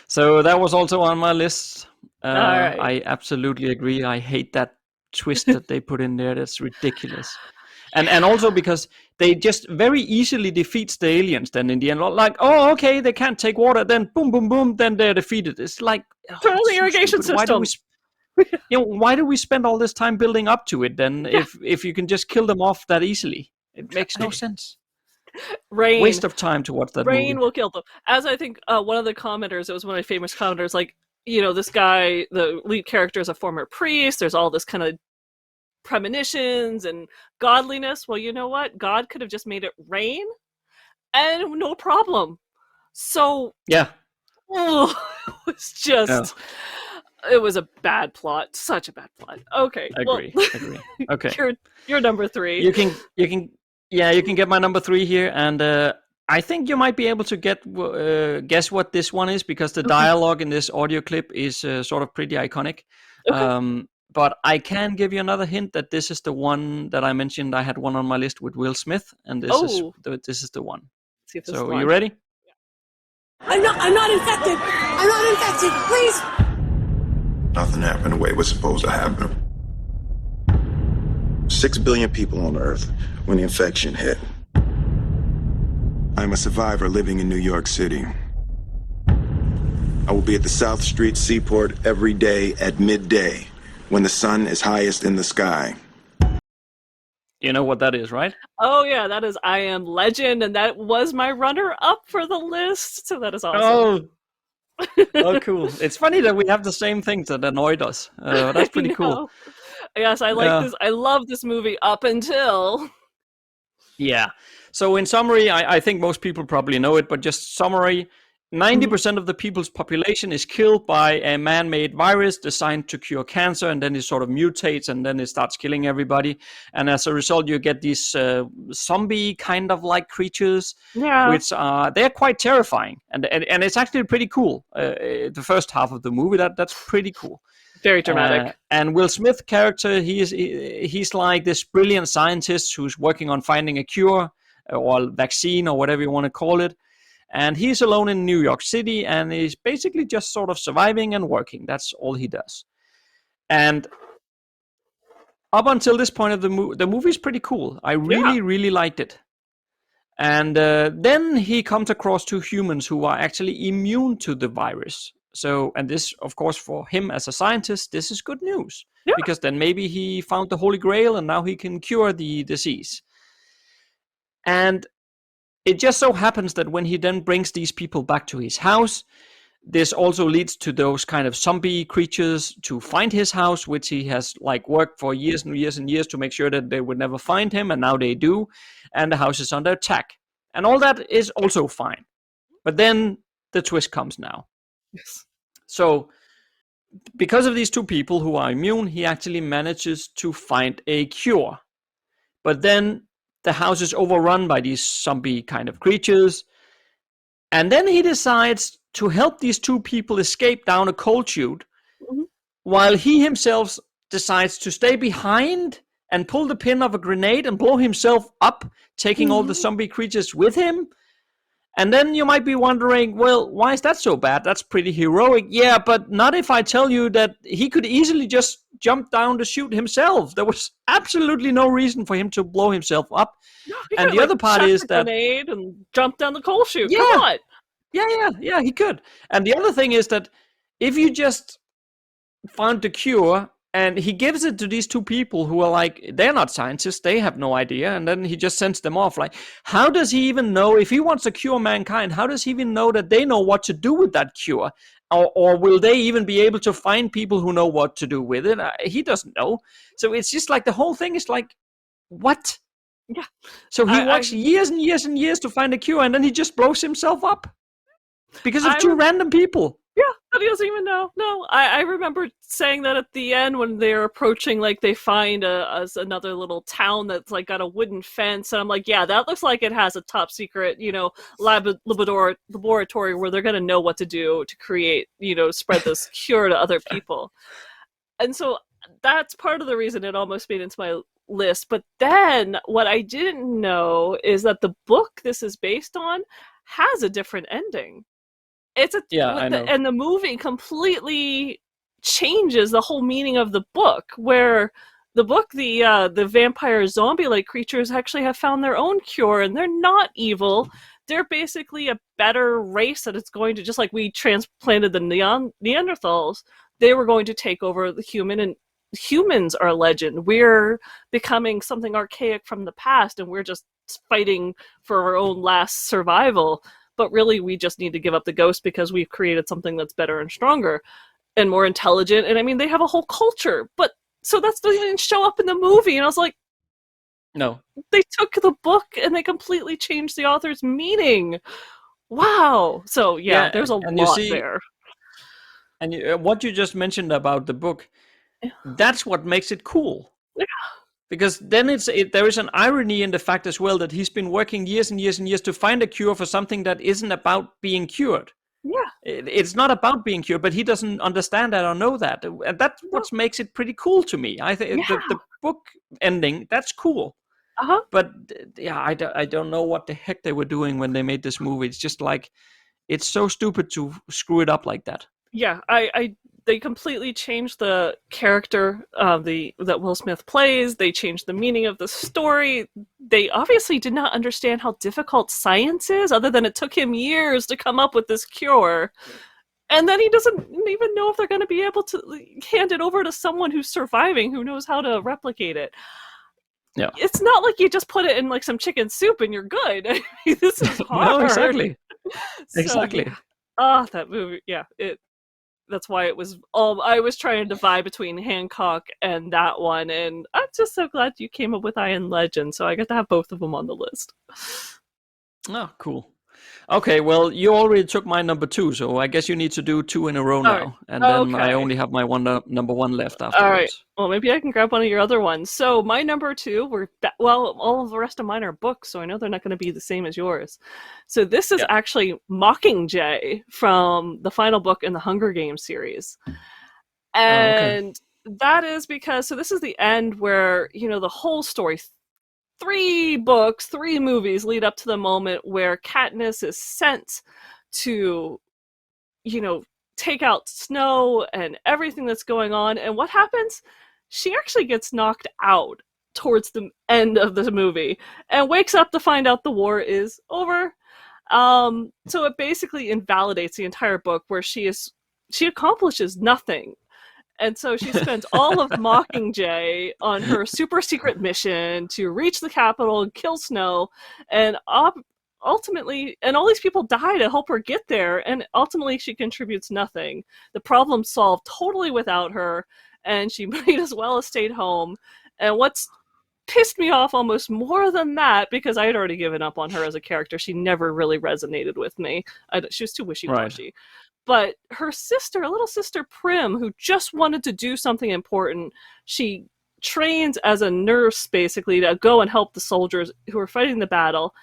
So that was also on my list. All right. I absolutely agree. I hate that twist that they put in there. That's ridiculous. And also because they just very easily defeats the aliens then in the end. Like, oh, okay, they can't take water. Then boom, boom, boom. Then they're defeated. It's like... Turn on the irrigation system. Why do we spend all this time building up to it then if you can just kill them off that easily? It makes no sense. Rain. Waste of time to watch that Rain movie. will kill them. As I think one of the commenters, it was one of my famous commenters, like, this guy, the lead character is a former priest, there's all this kind of premonitions and godliness. Well, you know what? God could have just made it rain and no problem. So, Yeah. it was just, it was a bad plot. Such a bad plot. Okay. Agree. Okay. You're number 3. You can get my number 3 here, and I think you might be able to guess what this one is, because the dialogue in this audio clip is sort of pretty iconic. Okay. But I can give you another hint that this is the one that I mentioned. I had one on my list with Will Smith, and this is the one. See if this So is you ready? I'm not infected. I'm not infected. Please. Nothing happened the way it was supposed to happen. 6 billion people on Earth when the infection hit. I'm a survivor living in New York City. I will be at the South Street Seaport every day at midday when the sun is highest in the sky. You know what that is, right? Oh yeah, that is I Am Legend, and that was my runner-up for the list, so that is awesome. Oh, cool. It's funny that we have the same things that annoyed us. That's pretty cool. Yes, I like this. I love this movie up until... Yeah. So in summary, I think most people probably know it, but just summary, 90% of the people's population is killed by a man-made virus designed to cure cancer, and then it sort of mutates, and then it starts killing everybody. And as a result, you get these zombie kind of like creatures, which they're quite terrifying, and it's actually pretty cool. The first half of the movie, that's pretty cool. Very dramatic. And Will Smith character, he's like this brilliant scientist who's working on finding a cure or vaccine or whatever you want to call it. And he's alone in New York City, and he's basically just sort of surviving and working. That's all he does. And up until this point of the movie's pretty cool. I really liked it. And then he comes across 2 humans who are actually immune to the virus. So, and this, of course, for him as a scientist, this is good news. Yeah. Because then maybe he found the Holy Grail, and now he can cure the disease. And it just so happens that when he then brings these people back to his house, this also leads to those kind of zombie creatures to find his house, which he has like worked for years and years and years to make sure that they would never find him, and now they do, and the house is under attack. And all that is also fine. But then the twist comes now. Yes. So, because of these 2 people who are immune, he actually manages to find a cure. But then the house is overrun by these zombie kind of creatures. And then he decides to help these 2 people escape down a coal chute, while he himself decides to stay behind and pull the pin of a grenade and blow himself up, taking all the zombie creatures with him. And then you might be wondering, well, why is that so bad? That's pretty heroic. Yeah, but not if I tell you that he could easily just jump down the chute himself. There was absolutely no reason for him to blow himself up. No, and the other part is that grenade and jump down the coal chute. Yeah. Come on. Yeah, he could. And the other thing is that if you just found the cure, and he gives it to these 2 people who are like, they're not scientists, they have no idea, and then he just sends them off. Like, how does he even know, if he wants to cure mankind, how does he even know that they know what to do with that cure? Or will they even be able to find people who know what to do with it? He doesn't know. So it's just like the whole thing is like, what? Yeah. So he works years and years and years to find a cure, and then he just blows himself up because of 2 random people. Yeah, but he doesn't even know. No, I remember saying that at the end when they're approaching, like they find another little town that's like got a wooden fence, and I'm like, yeah, that looks like it has a top secret, laboratory where they're gonna know what to do to create, spread this cure to other people. And so that's part of the reason it almost made it into my list. But then what I didn't know is that the book this is based on has a different ending. And the movie completely changes the whole meaning of the book, where the book, the vampire zombie-like creatures actually have found their own cure, and they're not evil. They're basically a better race that it's going to, just like we transplanted the Neanderthals, they were going to take over the human and humans are legend. We're becoming something archaic from the past, and we're just fighting for our own last survival. But really, we just need to give up the ghost because we've created something that's better and stronger and more intelligent. And I mean, they have a whole culture, but so that's doesn't even show up in the movie. And I was like, no, they took the book and they completely changed the author's meaning. Wow. So yeah, there's a lot there. And what you just mentioned about the book, that's what makes it cool. Yeah. Because then there is an irony in the fact as well that he's been working years and years and years to find a cure for something that isn't about being cured. Yeah. It's not about being cured, but he doesn't understand that or know that. And that's what makes it pretty cool to me. I think the book ending, that's cool. Uh-huh. But yeah, I don't know what the heck they were doing when they made this movie. It's just like, it's so stupid to screw it up like that. Yeah, they completely changed the character that Will Smith plays. They changed the meaning of the story. They obviously did not understand how difficult science is, other than it took him years to come up with this cure. And then he doesn't even know if they're going to be able to hand it over to someone who's surviving, who knows how to replicate it. Yeah. It's not like you just put it in like some chicken soup and you're good. I mean, this is hard. No, exactly. So, exactly. That movie, yeah, that's why it was I was trying to divide between Hancock and that one, and I'm just so glad you came up with I Am Legend, so I get to have both of them on the list. Oh, cool. Okay, well, you already took my number 2, so I guess you need to do 2 in a row now, right. and then I only have my number 1 left afterwards. All right. Well, maybe I can grab one of your other ones. So my number 2 all of the rest of mine are books, so I know they're not going to be the same as yours. So this is actually Mockingjay from the final book in the Hunger Games series, and that is because this is the end where the whole story. 3 books, 3 movies lead up to the moment where Katniss is sent to, take out Snow and everything that's going on. And what happens? She actually gets knocked out towards the end of the movie and wakes up to find out the war is over. So it basically invalidates the entire book, where she accomplishes nothing. And so she spends all of Mockingjay on her super secret mission to reach the capital and kill Snow. And ultimately, and all these people die to help her get there. And ultimately, she contributes nothing. The problem solved totally without her. And she might as well have stayed home. And what's pissed me off almost more than that, because I had already given up on her as a character. She never really resonated with me. She was too wishy-washy. Right. But her little sister Prim, who just wanted to do something important, she trains as a nurse, basically, to go and help the soldiers who are fighting the battle.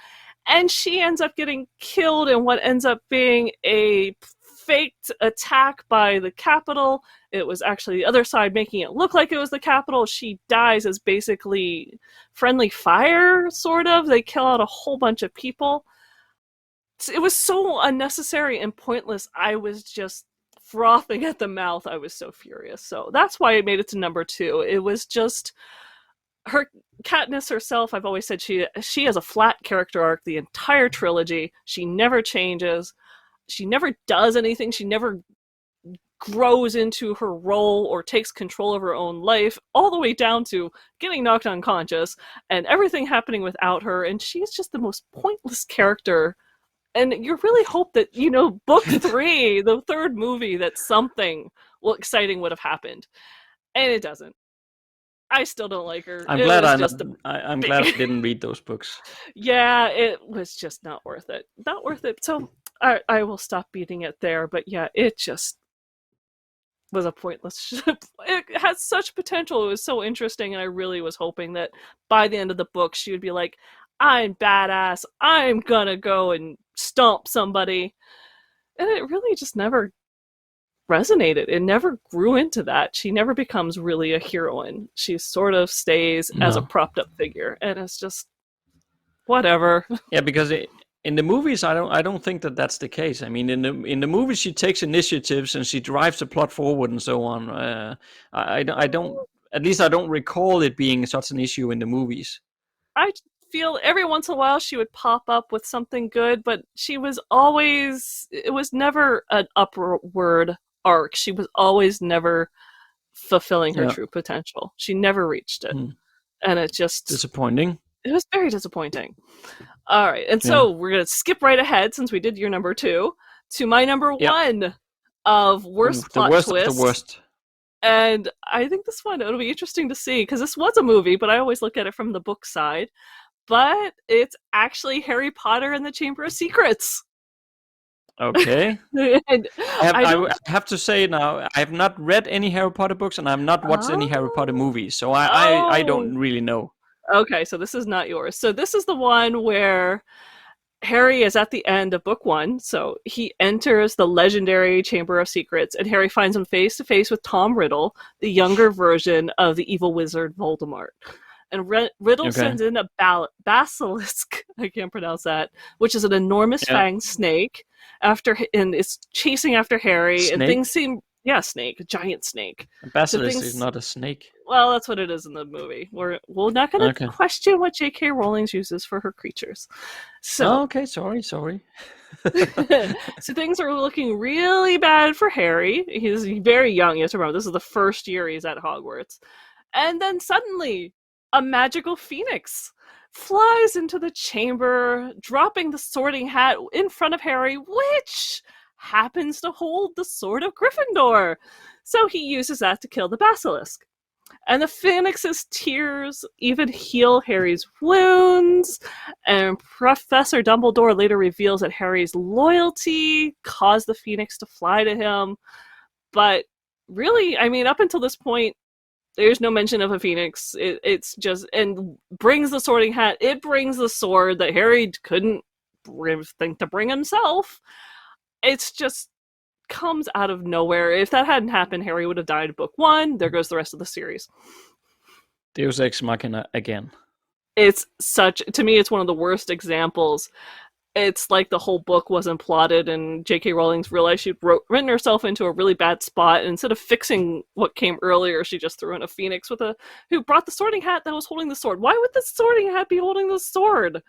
And she ends up getting killed in what ends up being a faked attack by the Capitol. It was actually the other side making it look like it was the Capitol. She dies as basically friendly fire, sort of. They kill out a whole bunch of people. It was so unnecessary and pointless. I was just frothing at the mouth. I was so furious. So that's why I made it to number 2. It was just her Katniss herself. I've always said she has a flat character arc the entire trilogy. She never changes. She never does anything. She never grows into her role or takes control of her own life, all the way down to getting knocked unconscious and everything happening without her. And she's just the most pointless character. And you really hope that, book 3, the 3rd movie, that something exciting would have happened. And it doesn't. I still don't like her. I'm glad I didn't read those books. Yeah, it was just not worth it. Not worth it. So I will stop beating it there. But yeah, it just was a pointless. It has such potential. It was so interesting. And I really was hoping that by the end of the book, she would be like, I'm badass. I'm gonna go and stomp somebody. And it really just never resonated. It never grew into that. She never becomes really a heroine. She sort of stays as a propped up figure. And it's just whatever. Yeah, because in the movies, I don't think that that's the case. I mean, in the movies, she takes initiatives and she drives the plot forward and so on. I don't, at least I don't recall it being such an issue in the movies. I feel every once in a while she would pop up with something good, but it was never an upward arc. She was always never fulfilling her Yeah. true potential. She never reached it. And it just... Disappointing. It was very disappointing. All right, and so we're going to skip right ahead, since we did your number 2, to my number 1 of worst plot twist. Of the worst. And I think this one, it'll be interesting to see, because this was a movie, but I always look at it from the book side. But it's actually Harry Potter and the Chamber of Secrets. Okay. And I have to say now, I have not read any Harry Potter books, and I have not watched any Harry Potter movies, so I don't really know. Okay, so this is not yours. So this is the one where Harry is at the end of book 1, so he enters the legendary Chamber of Secrets, and Harry finds him face to face with Tom Riddle, the younger version of the evil wizard Voldemort. And Riddle sends in a basilisk, I can't pronounce that, which is an enormous fanged snake, and it's chasing after Harry, Snake? and things seem... Yeah, snake, a giant snake. A basilisk is not a snake. Well, that's what it is in the movie. We're not going to question what J.K. Rowling uses for her creatures. So, okay, sorry. So things are looking really bad for Harry. He's very young. You have to remember, this is the first year he's at Hogwarts. And then suddenly, a magical phoenix flies into the chamber, dropping the sorting hat in front of Harry, which happens to hold the sword of Gryffindor. So he uses that to kill the basilisk. And the phoenix's tears even heal Harry's wounds. And Professor Dumbledore later reveals that Harry's loyalty caused the phoenix to fly to him. But really, I mean, up until this point, there's no mention of a phoenix. It's just... And brings the sorting hat. It brings the sword that Harry couldn't think to bring himself. It's just comes out of nowhere. If that hadn't happened, Harry would have died in book 1. There goes the rest of the series. Deus Ex Machina again. To me, it's one of the worst examples. It's like the whole book wasn't plotted, and J.K. Rowling's realized she'd written herself into a really bad spot, and instead of fixing what came earlier, she just threw in a phoenix who brought the sorting hat that was holding the sword. Why would the sorting hat be holding the sword?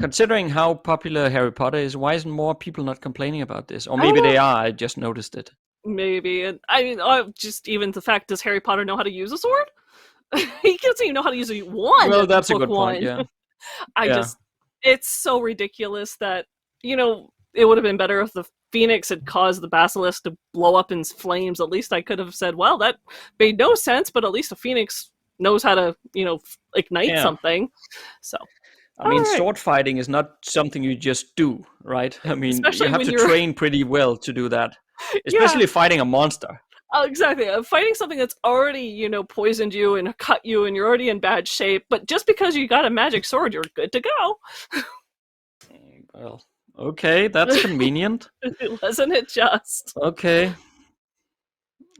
Considering how popular Harry Potter is, why isn't more people not complaining about this? Or maybe they are, I just noticed it. Maybe. And I mean, just even the fact, does Harry Potter know how to use a sword? He doesn't even know how to use a wand. Well, that's a good point, yeah. It's so ridiculous that, it would have been better if the phoenix had caused the basilisk to blow up in flames. At least I could have said, well, that made no sense, but at least a phoenix knows how to, ignite something. So... sword fighting is not something you just do, right? I mean, especially you have to train pretty well to do that. Especially fighting a monster. Oh, exactly. Fighting something that's already, poisoned you and cut you and you're already in bad shape. But just because you got a magic sword, you're good to go. Well, okay, that's convenient. Wasn't it just? Okay.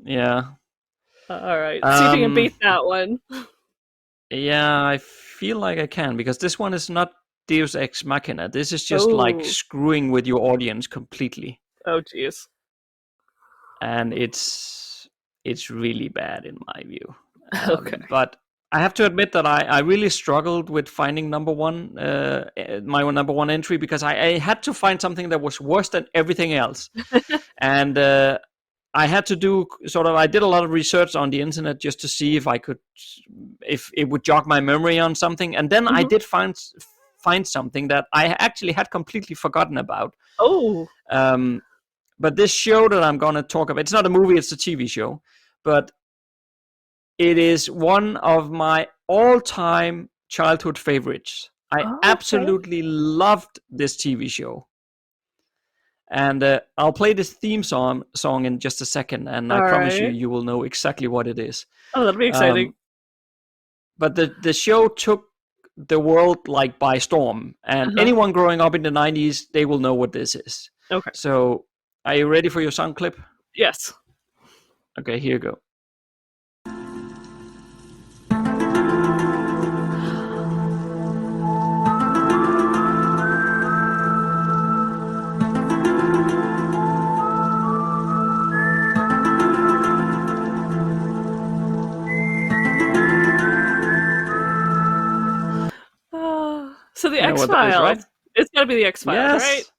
Yeah. All right. See if you can beat that one. Yeah, I feel like I can, because this one is not Deus Ex Machina. This is just like screwing with your audience completely. Oh, jeez. And it's really bad in my view. Okay. But I have to admit that I really struggled with finding my number one entry, because I had to find something that was worse than everything else. And I had to do I did a lot of research on the internet just to see if it would jog my memory on something. And then I did find something that I actually had completely forgotten about. Oh. But this show that I'm going to talk about, it's not a movie, it's a TV show. But it is one of my all-time childhood favorites. I absolutely loved this TV show. And I'll play this theme song in just a second, and I promise you will know exactly what it is. Oh, that'll be exciting. But the show took the world by storm, and anyone growing up in the 90s, they will know what this is. Okay. So, are you ready for your sound clip? Yes. Okay, here you go. So the X-Files. Right? It's got to be the X-Files, right?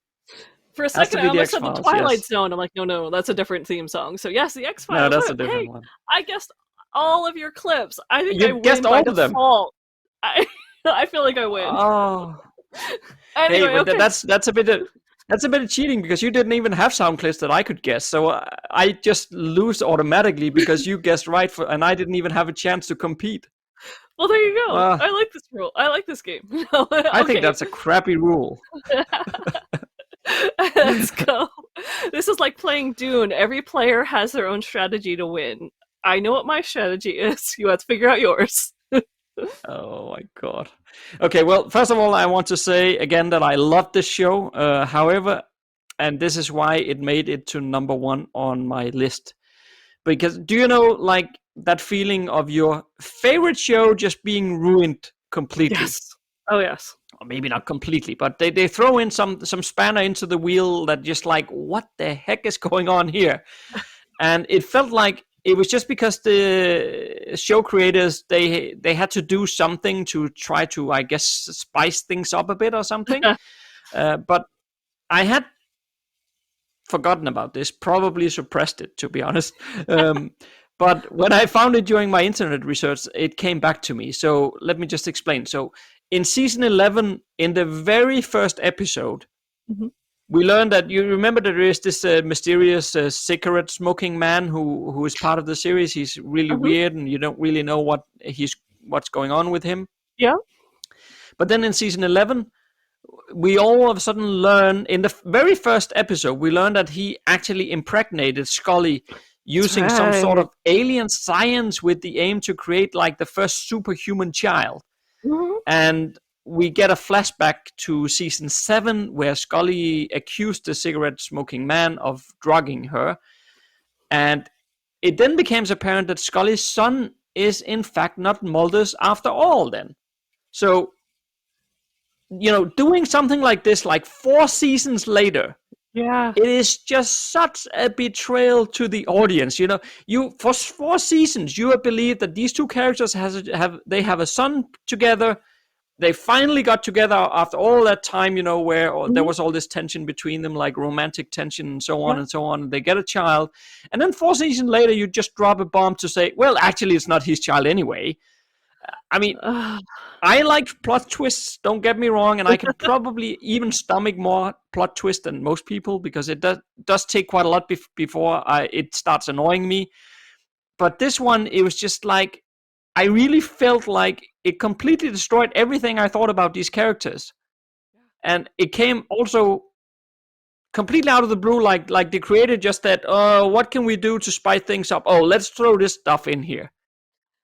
For a Has to second, be I the almost said the X-Files, Twilight yes. Zone. I'm like, no, that's a different theme song. So yes, the X-Files. No, that's a Hey, different one. I guessed all of your clips. I think I You win guessed by all of them. default. I feel like I win. Oh. Anyway, Hey, okay. that's a bit of cheating because you didn't even have sound clips that I could guess. So I just lose automatically because you guessed right and I didn't even have a chance to compete. Well, there you go. I like this rule. I like this game. I think that's a crappy rule. Let's go. This is like playing Dune. Every player has their own strategy to win. I know what my strategy is. You have to figure out yours. Oh my god. Okay, well, first of all, I want to say again that I love this show. However, and this is why it made it to number 1 on my list. Because do you know, like, that feeling of your favorite show just being ruined completely? Yes. Oh, yes. Or maybe not completely, but they throw in some spanner into the wheel that just like, what the heck is going on here? And it felt like it was just because the show creators, they had to do something to try to, I guess, spice things up a bit or something. But I had forgotten about this, probably suppressed it, to be honest. But when I found it during my internet research, it came back to me. So let me just explain. So in season 11, in the very first episode, we learned that, you remember that there is this mysterious cigarette smoking man who is part of the series. He's really weird and you don't really know what's going on with him. Yeah. But then in season 11, we all of a sudden learn, in the very first episode, we learned that he actually impregnated Scully using some sort of alien science with the aim to create like the first superhuman child. And we get a flashback to season 7 where Scully accused the cigarette smoking man of drugging her. And it then becomes apparent that Scully's son is in fact not Mulder's after all then. So, you know, doing something like this, like 4 seasons later, it is just such a betrayal to the audience. You know, for 4 seasons, you have believed that these two characters have a son together. They finally got together after all that time, you know, where there was all this tension between them, like romantic tension and so on and so on. And they get a child. And then 4 seasons later, you just drop a bomb to say, well, actually, it's not his child anyway. I mean, I like plot twists, don't get me wrong, and I can probably even stomach more plot twists than most people because it does take quite a lot before it starts annoying me. But this one, it was just like, I really felt like it completely destroyed everything I thought about these characters. And it came also completely out of the blue, like the creator just said, what can we do to spice things up? Oh, let's throw this stuff in here.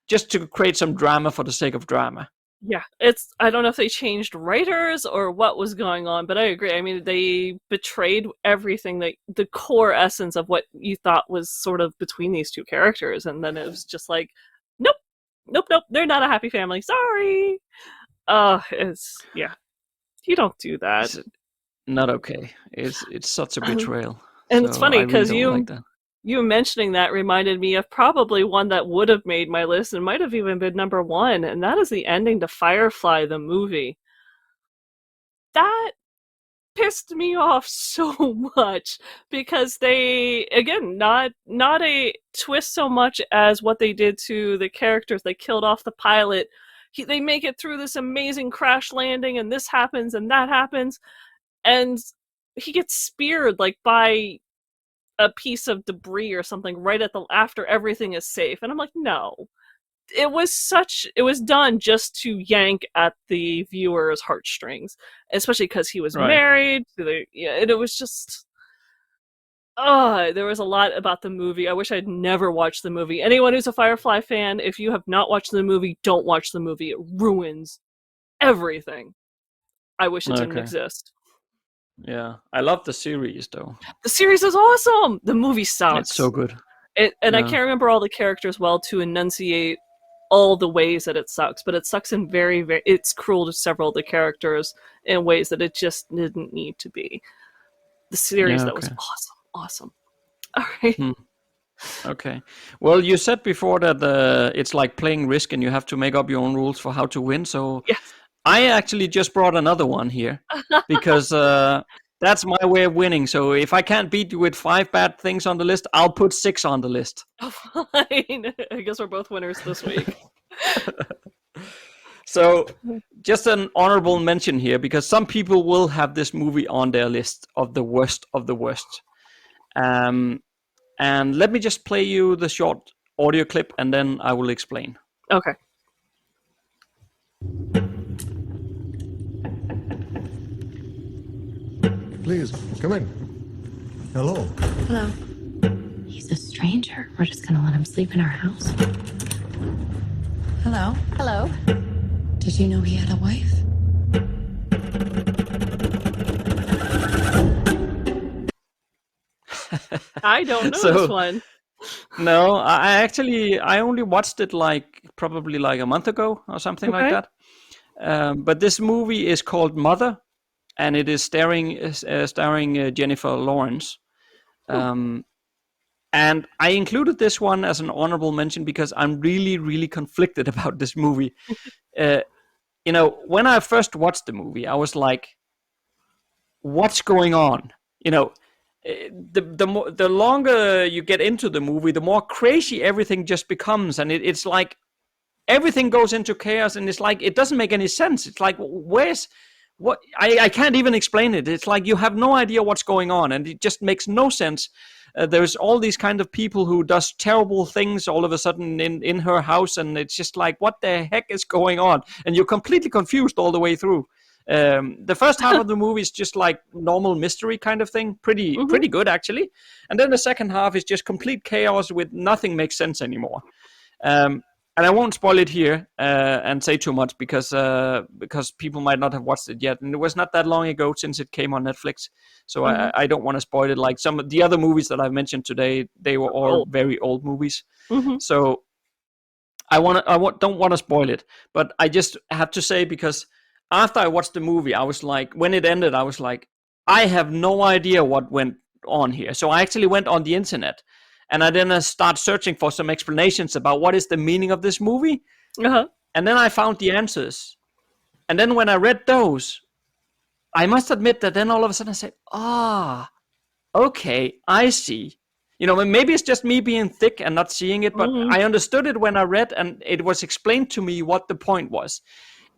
Just to create some drama for the sake of drama. Yeah, I don't know if they changed writers or what was going on, but I agree. I mean, they betrayed everything, the core essence of what you thought was sort of between these two characters, and then it was just like, nope, they're not a happy family. Sorry. You don't do that. It's not okay. It's such a betrayal. And it's funny because really you mentioning that reminded me of probably one that would have made my list and might have even been number 1, and that is the ending to Firefly, the movie. That pissed me off so much because they, again, not a twist so much as what they did to the characters. They killed off the pilot. They make it through this amazing crash landing, and this happens and that happens, and he gets speared like by a piece of debris or something right after everything is safe. And I'm like, no. It was done just to yank at the viewer's heartstrings, especially because he was married. And it was just, there was a lot about the movie. I wish I'd never watched the movie. Anyone who's a Firefly fan, if you have not watched the movie, don't watch the movie. It ruins everything. I wish it didn't exist. Yeah, I love the series though. The series is awesome. The movie sucks. It's so good. I can't remember all the characters well to enunciate all the ways that it sucks, but it sucks in very, very, it's cruel to several of the characters in ways that it just didn't need to be. The series that was awesome. All right. Okay. Well, you said before that it's like playing Risk and you have to make up your own rules for how to win. So yes. I actually just brought another one here because That's my way of winning. So if I can't beat you with 5 bad things on the list, I'll put 6 on the list. Oh, fine. I guess we're both winners this week. So just an honorable mention here, because some people will have this movie on their list of the worst of the worst. And let me just play you the short audio clip, and then I will explain. Okay. Please, come in. Hello. Hello. He's a stranger. We're just gonna let him sleep in our house. Hello. Hello. Did you know he had a wife? I don't know So- this one. No, I only watched it probably a month ago or something like Okay. that. But this movie is called Mother, and it is starring Jennifer Lawrence. And I included this one as an honorable mention because I'm really, really conflicted about this movie. When I first watched the movie, I was like, what's going on? The longer you get into the movie, the more crazy everything just becomes. And it's like everything goes into chaos, and it's like it doesn't make any sense. It's like, I can't even explain it. It's like you have no idea what's going on, and it just makes no sense. There's all these kind of people who does terrible things all of a sudden in her house, and it's just like, what the heck is going on? And you're completely confused all the way through. The first half of the movie is just like normal mystery kind of thing, pretty good actually, and then the second half is just complete chaos with nothing makes sense anymore. And I won't spoil it here and say too much because people might not have watched it yet, and it was not that long ago since it came on Netflix, so I don't want to spoil it. Like some of the other movies that I've mentioned today, they were all very old movies, so don't want to spoil it. But I just have to say, because after I watched the movie, I was like, when it ended, I was like, I have no idea what went on here. So I actually went on the internet. And I then start searching for some explanations about what is the meaning of this movie. And then I found the answers. And then when I read those, I must admit that then all of a sudden I said, okay, I see. Maybe it's just me being thick and not seeing it, but I understood it when I read, and it was explained to me what the point was.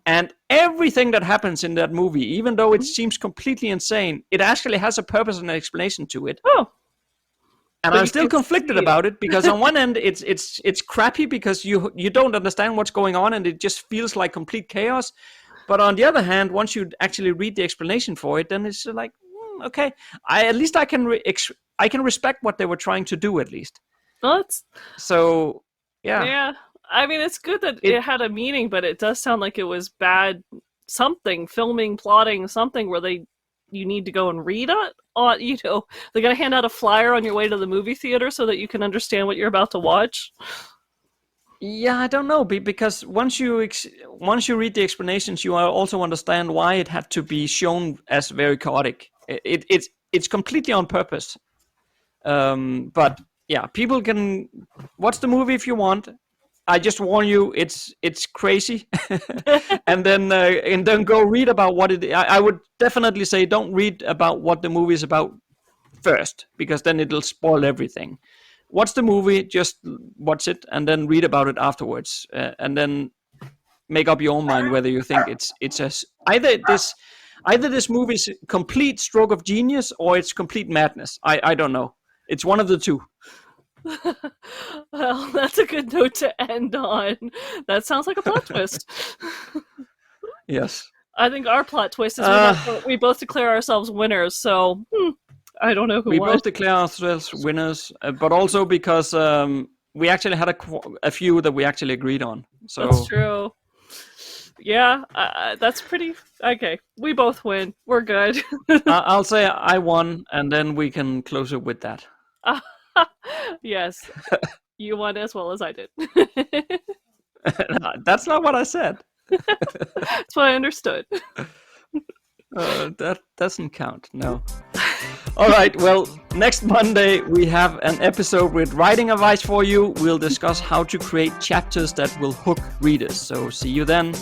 And everything that happens in that movie, even though it seems completely insane, it actually has a purpose and an explanation to it. And But I'm you still can conflicted see it. about it, because on one end it's crappy because you don't understand what's going on, and it just feels like complete chaos. But on the other hand, once you actually read the explanation for it, then it's like, okay, I can respect what they were trying to do at least. Well, So yeah. Yeah. I mean, it's good that it had a meaning, but it does sound like it was bad filming, plotting, something where you need to go and read it. They're going to hand out a flyer on your way to the movie theater so that you can understand what you're about to watch. Yeah, I don't know, because once you read the explanations, you also understand why it had to be shown as very chaotic. It's completely on purpose. But yeah, people can watch the movie if you want. I just warn you, it's crazy, and then go read about what it. I would definitely say don't read about what the movie is about first, because then it'll spoil everything. Watch the movie, just watch it, and then read about it afterwards, and then make up your own mind whether you think it's either this movie's complete stroke of genius or it's complete madness. I don't know. It's one of the two. Well, that's a good note to end on. That sounds like a plot twist. Yes. I think our plot twist is we both declare ourselves winners, so I don't know who we won. both declare ourselves winners, but also because we actually had a few that we actually agreed on. So That's true. Yeah, that's pretty... Okay, we both win. We're good. I'll say I won, and then we can close it with that. Yes, you won as well as I did. That's not what I said. That's what I understood. That doesn't count, no. All right, well, next Monday we have an episode with writing advice for you. We'll discuss how to create chapters that will hook readers. So see you then.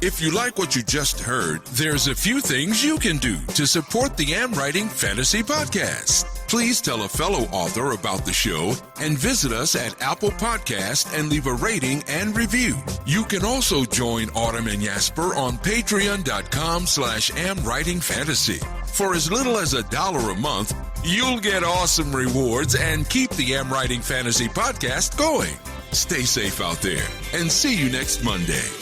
If you like what you just heard, there's a few things you can do to support the Am Writing Fantasy podcast. Please tell a fellow author about the show and visit us at Apple Podcast and leave a rating and review. You can also join Autumn and Jesper on patreon.com/AmWritingFantasy. For as little as $1 a month, you'll get awesome rewards and keep the Am Writing Fantasy podcast going. Stay safe out there and see you next Monday.